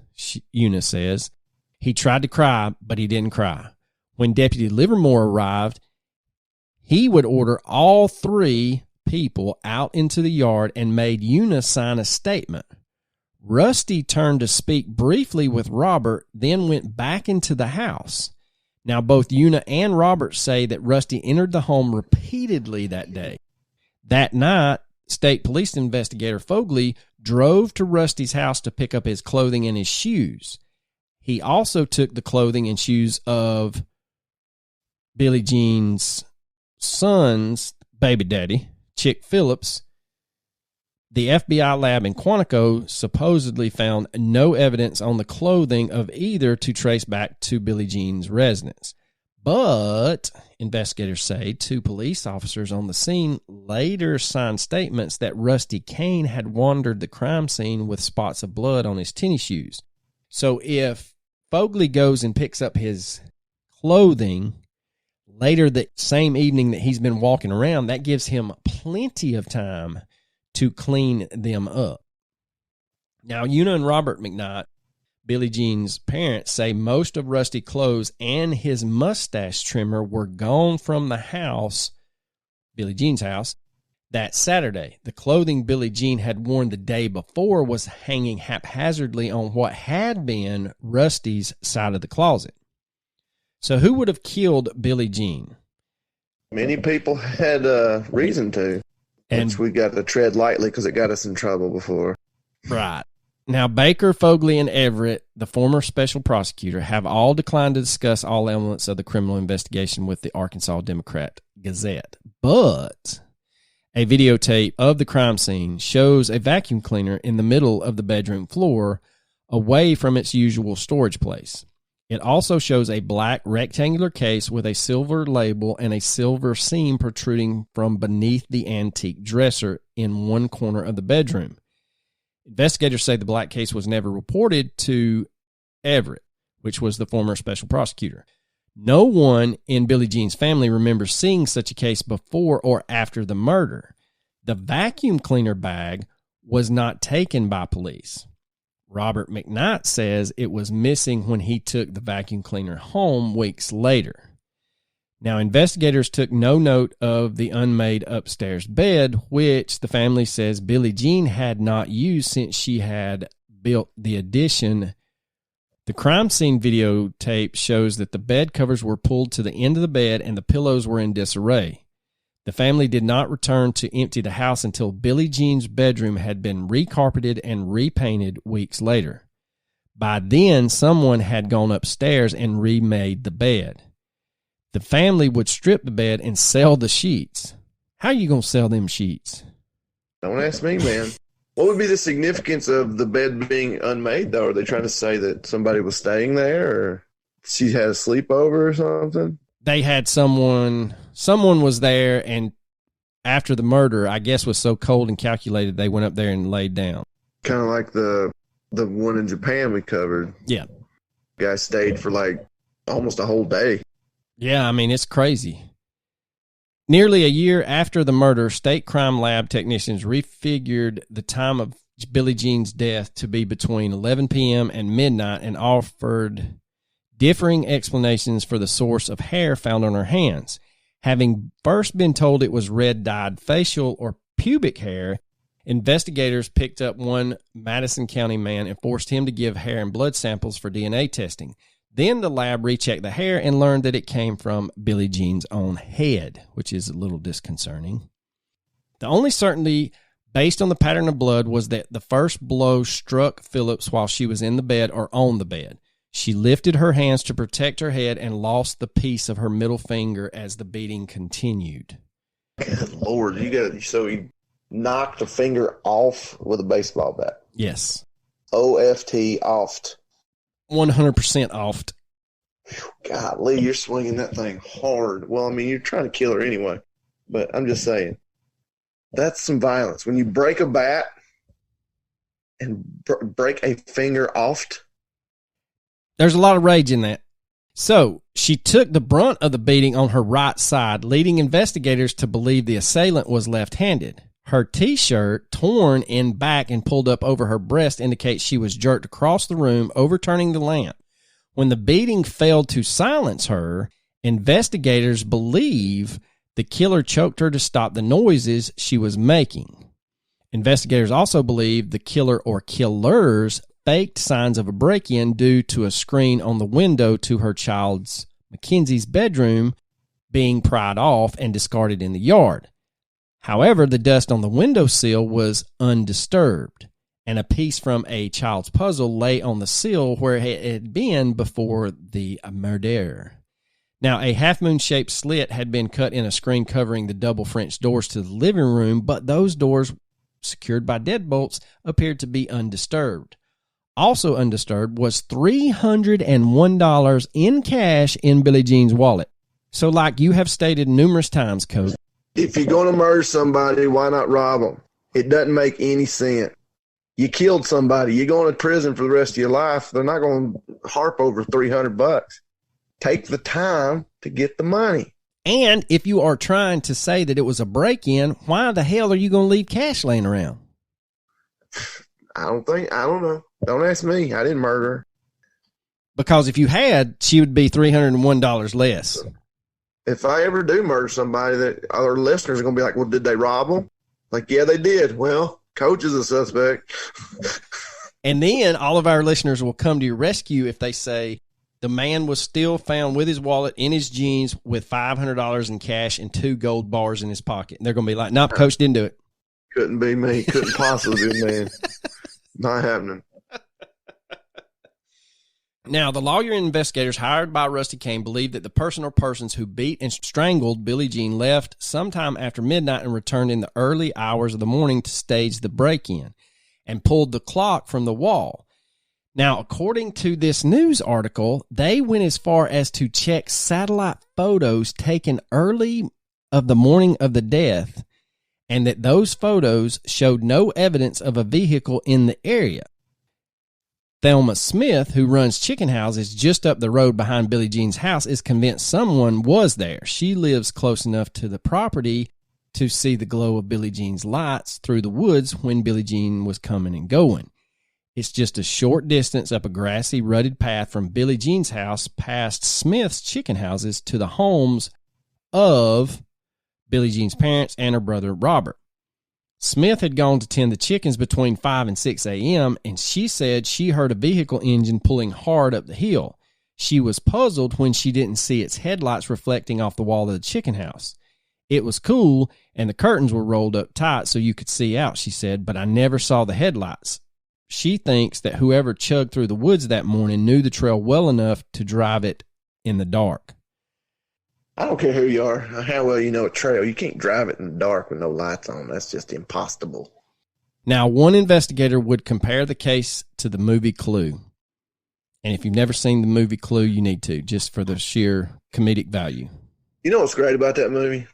Una says. He tried to cry, but he didn't cry. When Deputy Livermore arrived, he would order all three people out into the yard and made Una sign a statement. Rusty turned to speak briefly with Robert, then went back into the house. Now, both Una and Robert say that Rusty entered the home repeatedly that day. That night, State Police Investigator Fogley drove to Rusty's house to pick up his clothing and his shoes. He also took the clothing and shoes of Billie Jean's son's baby daddy, Chick Phillips. The FBI lab in Quantico supposedly found no evidence on the clothing of either to trace back to Billie Jean's residence. But investigators say two police officers on the scene later signed statements that Rusty Kane had wandered the crime scene with spots of blood on his tennis shoes. So if Fogley goes and picks up his clothing later the same evening that he's been walking around, that gives him plenty of time to clean them up. Now, Una and Robert McKnight, Billie Jean's parents, say most of Rusty's clothes and his mustache trimmer were gone from the house, Billie Jean's house, that Saturday. The clothing Billie Jean had worn the day before was hanging haphazardly on what had been Rusty's side of the closet. So who would have killed Billie Jean? Many people had reason to, which we got to tread lightly because it got us in trouble before. Right. Now, Baker, Fogley, and Everett, the former special prosecutor, have all declined to discuss all elements of the criminal investigation with the Arkansas Democrat-Gazette. But a videotape of the crime scene shows a vacuum cleaner in the middle of the bedroom floor away from its usual storage place. It also shows a black rectangular case with a silver label and a silver seam protruding from beneath the antique dresser in one corner of the bedroom. Investigators say the black case was never reported to Everett, which was the former special prosecutor. No one in Billie Jean's family remembers seeing such a case before or after the murder. The vacuum cleaner bag was not taken by police. Robert McKnight says it was missing when he took the vacuum cleaner home weeks later. Now, investigators took no note of the unmade upstairs bed, which the family says Billie Jean had not used since she had built the addition. The crime scene videotape shows that the bed covers were pulled to the end of the bed and the pillows were in disarray. The family did not return to empty the house until Billie Jean's bedroom had been recarpeted and repainted weeks later. By then, someone had gone upstairs and remade the bed. The family would strip the bed and sell the sheets. How you going to sell them sheets? Don't ask me, man. What would be the significance of the bed being unmade, though? Are they trying to say that somebody was staying there, or she had a sleepover or something? They had someone was there, and after the murder, I guess was so cold and calculated, they went up there and laid down. Kind of like the one in Japan we covered. Yeah. Guy stayed for like almost a whole day. Yeah, I mean, it's crazy. Nearly a year after the murder, state crime lab technicians refigured the time of Billie Jean's death to be between 11 p.m. and midnight and offered differing explanations for the source of hair found on her hands. Having first been told it was red-dyed facial or pubic hair, investigators picked up one Madison County man and forced him to give hair and blood samples for DNA testing. Then the lab rechecked the hair and learned that it came from Billie Jean's own head, which is a little disconcerting. The only certainty based on the pattern of blood was that the first blow struck Phillips while she was in the bed or on the bed. She lifted her hands to protect her head and lost the piece of her middle finger as the beating continued. Good Lord, so he knocked a finger off with a baseball bat. Yes. OFT, oft. 100% oft. Golly, you're swinging that thing hard. Well, I mean, you're trying to kill her anyway. But I'm just saying, that's some violence. When you break a bat and break a finger oft. There's a lot of rage in that. So she took the brunt of the beating on her right side, leading investigators to believe the assailant was left-handed. Her T-shirt, torn in back and pulled up over her breast, indicates she was jerked across the room, overturning the lamp. When the beating failed to silence her, investigators believe the killer choked her to stop the noises she was making. Investigators also believe the killer or killers faked signs of a break-in due to a screen on the window to her child's Mackenzie's bedroom being pried off and discarded in the yard. However, the dust on the windowsill was undisturbed, and a piece from a child's puzzle lay on the sill where it had been before the murder. Now, a half-moon-shaped slit had been cut in a screen covering the double French doors to the living room, but those doors, secured by deadbolts, appeared to be undisturbed. Also undisturbed was $301 in cash in Billie Jean's wallet. So like you have stated numerous times, Coach, if you're going to murder somebody, why not rob them? It doesn't make any sense. You killed somebody. You're going to prison for the rest of your life. They're not going to harp over $300. Take the time to get the money. And if you are trying to say that it was a break-in, why the hell are you going to leave cash laying around? I don't know. Don't ask me. I didn't murder her. Because if you had, she would be $301 less. If I ever do murder somebody, that our listeners are going to be like, well, did they rob them? Like, yeah, they did. Well, Coach is a suspect. And then all of our listeners will come to your rescue if they say the man was still found with his wallet in his jeans with $500 in cash and 2 gold bars in his pocket. And they're going to be like, nope, Coach didn't do it. Couldn't be me. Couldn't possibly be me. Not happening. Now, the lawyer and investigators hired by Rusty Kane believed that the person or persons who beat and strangled Billie Jean left sometime after midnight and returned in the early hours of the morning to stage the break-in and pulled the clock from the wall. Now, according to this news article, they went as far as to check satellite photos taken early of the morning of the death, and that those photos showed no evidence of a vehicle in the area. Thelma Smith, who runs chicken houses just up the road behind Billie Jean's house, is convinced someone was there. She lives close enough to the property to see the glow of Billie Jean's lights through the woods when Billie Jean was coming and going. It's just a short distance up a grassy, rutted path from Billie Jean's house past Smith's chicken houses to the homes of Billie Jean's parents and her brother Robert. Smith had gone to tend the chickens between 5 and 6 a.m., and she said she heard a vehicle engine pulling hard up the hill. She was puzzled when she didn't see its headlights reflecting off the wall of the chicken house. It was cool, and the curtains were rolled up tight so you could see out, she said, but I never saw the headlights. She thinks that whoever chugged through the woods that morning knew the trail well enough to drive it in the dark. I don't care who you are, how well you know a trail. You can't drive it in the dark with no lights on. That's just impossible. Now, one investigator would compare the case to the movie Clue. And if you've never seen the movie Clue, you need to, just for the sheer comedic value. You know what's great about that movie?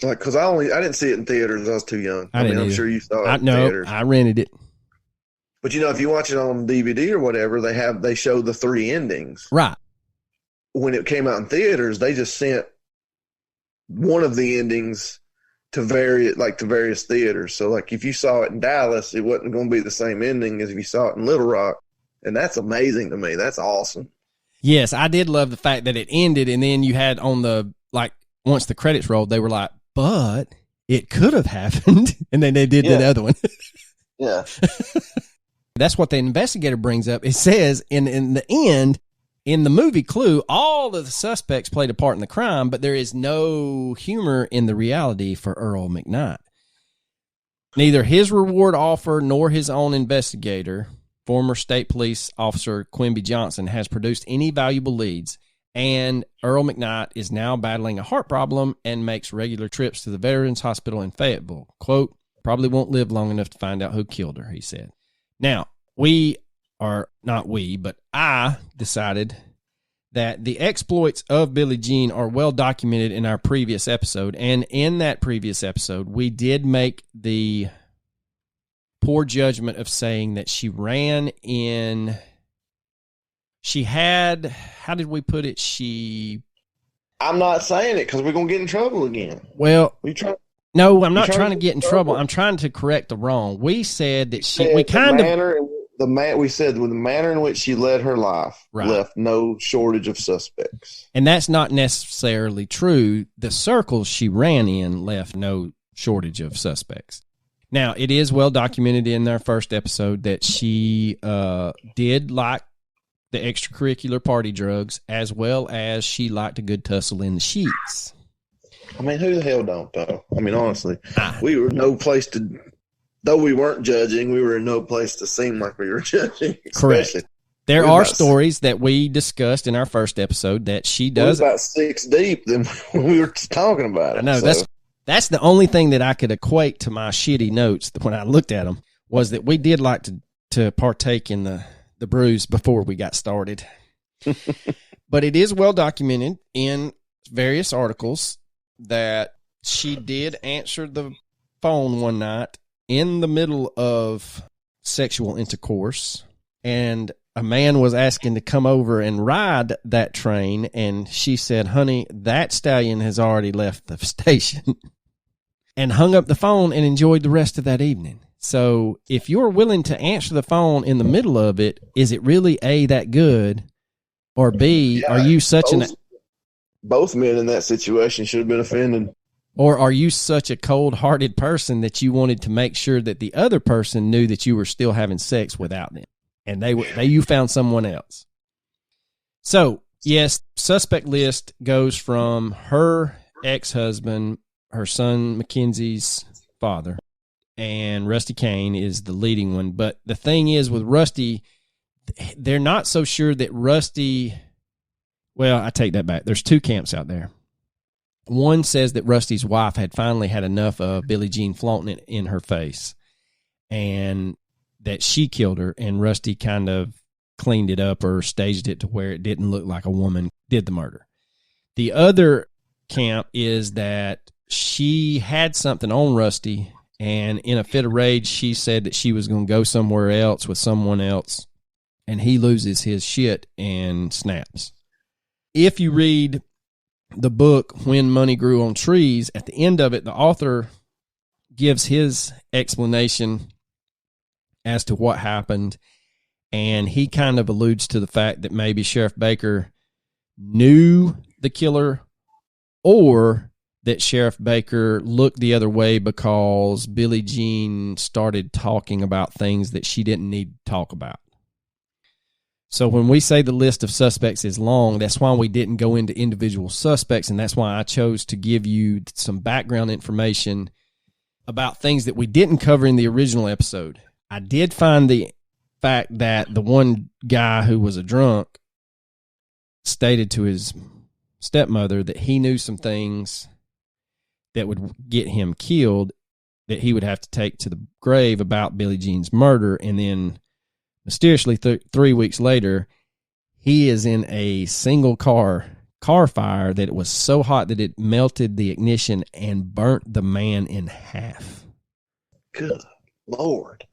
Like, because I didn't see it in theaters. I was too young. I'm sure you saw it in theaters. I rented it. But you know, if you watch it on DVD or whatever, they show the 3 endings. Right. When it came out in theaters, they just sent one of the endings to various theaters. So like if you saw it in Dallas, it wasn't going to be the same ending as if you saw it in Little Rock. And that's amazing to me. That's awesome. Yes, I did love the fact that it ended, and then you had on the, like, once the credits rolled, they were like, but it could have happened. And then they did the other one. Yeah. That's what the investigator brings up. It says in the end, in the movie Clue, all of the suspects played a part in the crime, but there is no humor in the reality for Earl McKnight. Neither his reward offer nor his own investigator, former state police officer Quimby Johnson, has produced any valuable leads, and Earl McKnight is now battling a heart problem and makes regular trips to the Veterans Hospital in Fayetteville. Quote, probably won't live long enough to find out who killed her, he said. Now, I decided that the exploits of Billie Jean are well documented in our previous episode. And in that previous episode, we did make the poor judgment of saying that she ran in, she had, how did we put it? I'm not saying it because we're going to get in trouble again. Well, no, I'm not trying to get in trouble. trouble. I'm trying to correct the wrong. We said that we said with the manner in which she led her life left no shortage of suspects. And that's not necessarily true. The circles she ran in left no shortage of suspects. Now, it is well documented in our first episode that she did like the extracurricular party drugs, as well as she liked a good tussle in the sheets. I mean, who the hell don't, though? I mean, honestly, we were no place to, though we weren't judging, we were in no place to seem like we were judging. Correct. There are stories that we discussed in our first episode that she does. We're about 6 deep than when we were talking about it. I know, that's the only thing that I could equate to my shitty notes when I looked at them, was that we did like to partake in the brews before we got started. But it is well documented in various articles that she did answer the phone one night in the middle of sexual intercourse, and a man was asking to come over and ride that train, and she said, honey, that stallion has already left the station, and hung up the phone and enjoyed the rest of that evening. So if you're willing to answer the phone in the middle of it, is it really A, that good, or B, are you such both men in that situation should have been offended. Or are you such a cold-hearted person that you wanted to make sure that the other person knew that you were still having sex without them, and you found someone else? So, yes, suspect list goes from her ex-husband, her son Mackenzie's father, and Rusty Kane is the leading one. But the thing is with Rusty, they're not so sure that Rusty... Well, I take that back. There's 2 camps out there. One says that Rusty's wife had finally had enough of Billie Jean flaunting it in her face, and that she killed her, and Rusty kind of cleaned it up or staged it to where it didn't look like a woman did the murder. The other camp is that she had something on Rusty, and in a fit of rage, she said that she was going to go somewhere else with someone else, and he loses his shit and snaps. If you read the book, When Money Grew on Trees, at the end of it, the author gives his explanation as to what happened, and he kind of alludes to the fact that maybe Sheriff Baker knew the killer or that Sheriff Baker looked the other way because Billie Jean started talking about things that she didn't need to talk about. So when we say the list of suspects is long, that's why we didn't go into individual suspects, and that's why I chose to give you some background information about things that we didn't cover in the original episode. I did find the fact that the one guy who was a drunk stated to his stepmother that he knew some things that would get him killed that he would have to take to the grave about Billie Jean's murder, and then mysteriously 3 weeks later, he is in a single car fire that it was so hot that it melted the ignition and burnt the man in half. Good Lord.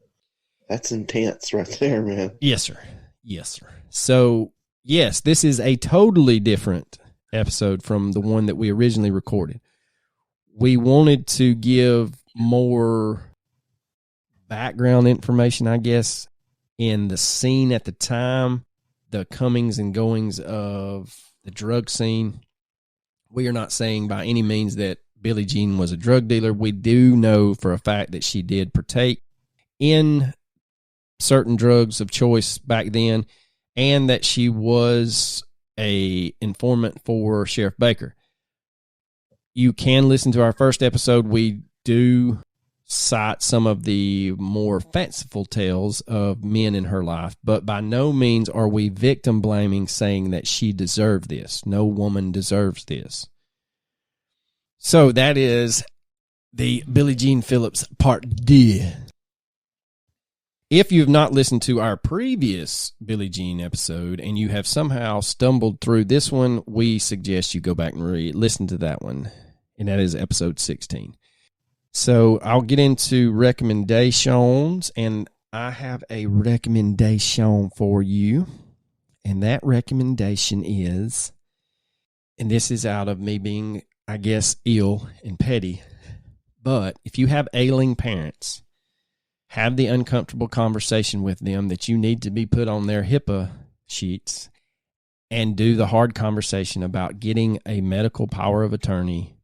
That's intense right there, man. Yes, sir. Yes, sir. So, yes, this is a totally different episode from the one that we originally recorded. We wanted to give more background information, I guess, in the scene at the time, the comings and goings of the drug scene. We are not saying by any means that Billie Jean was a drug dealer. We do know for a fact that she did partake in certain drugs of choice back then, and that she was a informant for Sheriff Baker. You can listen to our first episode. We do cite some of the more fanciful tales of men in her life, but by no means are we victim blaming, saying that she deserved this. No woman deserves this. So that is the Billie Jean Phillips part D. If you've not listened to our previous Billie Jean episode and you have somehow stumbled through this one, we suggest you go back and listen to that one, and that is episode 16. So I'll get into recommendations, and I have a recommendation for you, and that recommendation is, and this is out of me being, I guess, ill and petty, but if you have ailing parents, have the uncomfortable conversation with them that you need to be put on their HIPAA sheets, and do the hard conversation about getting a medical power of attorney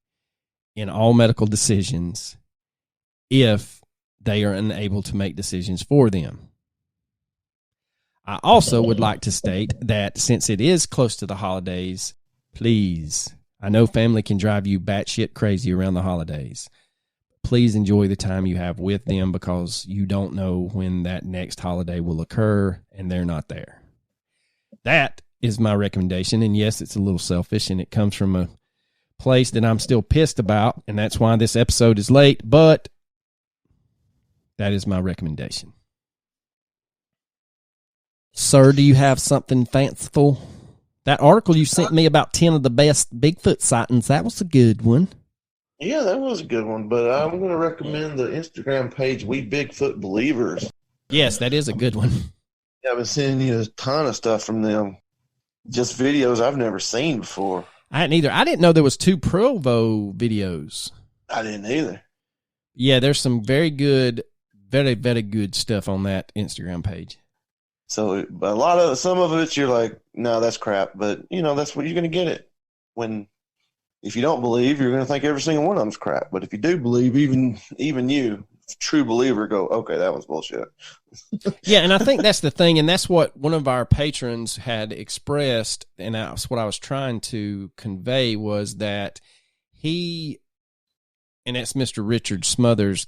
in all medical decisions if they are unable to make decisions for them. I also would like to state that since it is close to the holidays, please, I know family can drive you batshit crazy around the holidays. Please enjoy the time you have with them, because you don't know when that next holiday will occur and they're not there. That is my recommendation. And yes, it's a little selfish, and it comes from a place that I'm still pissed about, and that's why this episode is late, but that is my recommendation. Sir, do you have something fanciful? That article you sent me about 10 of the best Bigfoot sightings, that was a good one. Yeah, that was a good one, but I'm going to recommend the Instagram page, We Bigfoot Believers. Yes, that is a good one. Yeah, I've been sending you a ton of stuff from them. Just videos I've never seen before. I hadn't either. I didn't know there was 2 Provo videos. I didn't either. Yeah, there's some very good, very, very good stuff on that Instagram page. So some of it you're like, no, that's crap. But, that's what you're going to get it. If you don't believe, you're going to think every single one of them's crap. But if you do believe, even you, true believer, go, okay, that was bullshit. Yeah, and I think that's the thing, and that's what one of our patrons had expressed, and that's what I was trying to convey, was that he, and that's Mr. Richard Smothers,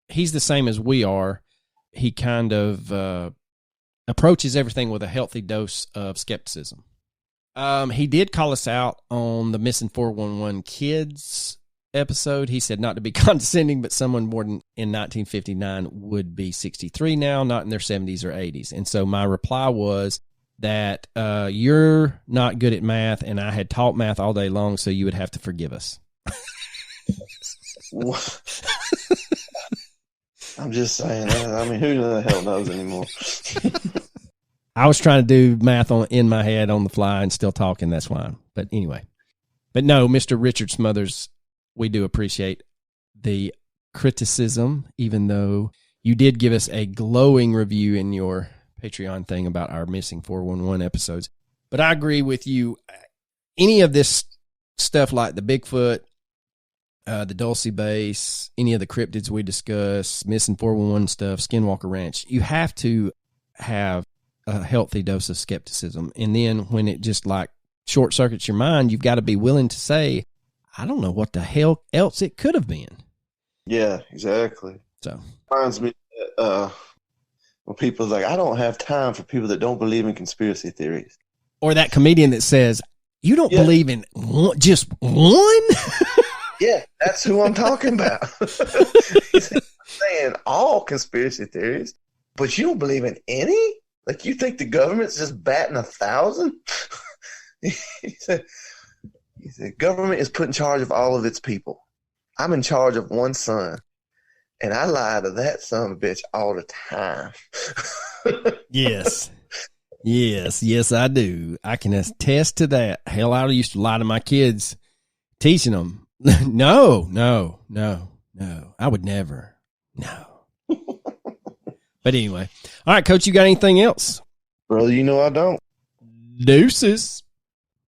he's the same as we are. He kind of approaches everything with a healthy dose of skepticism. He did call us out on the Missing 411 Kids episode. He said not to be condescending, but someone born in 1959 would be 63 now, not in their 70s or 80s. And so my reply was that you're not good at math, and I had taught math all day long, so you would have to forgive us. I'm just saying. Who the hell knows anymore? I was trying to do math in my head on the fly and still talking. That's fine. But anyway. But no, Mr. Richard Smothers, we do appreciate the criticism, even though you did give us a glowing review in your Patreon thing about our Missing 411 episodes. But I agree with you. Any of this stuff like the Bigfoot, the Dulce base, any of the cryptids we discuss, missing 411 stuff, Skinwalker Ranch, you have to have a healthy dose of skepticism. And then when it just like short circuits your mind, you've got to be willing to say, I don't know what the hell else it could have been. Yeah, exactly. So reminds me that, when people's like, I don't have time for people that don't believe in conspiracy theories. Or that comedian that says, you don't believe in just one? Yeah, that's who I'm talking about. He's saying all conspiracy theories, but you don't believe in any? Like, you think the government's just batting 1,000? he said, government is put in charge of all of its people. I'm in charge of one son, and I lie to that son of a bitch all the time. Yes. Yes, I do. I can attest to that. Hell, I used to lie to my kids, teaching them, no. I would never. No. But anyway. All right, Coach, you got anything else? Brother, you know I don't. Deuces.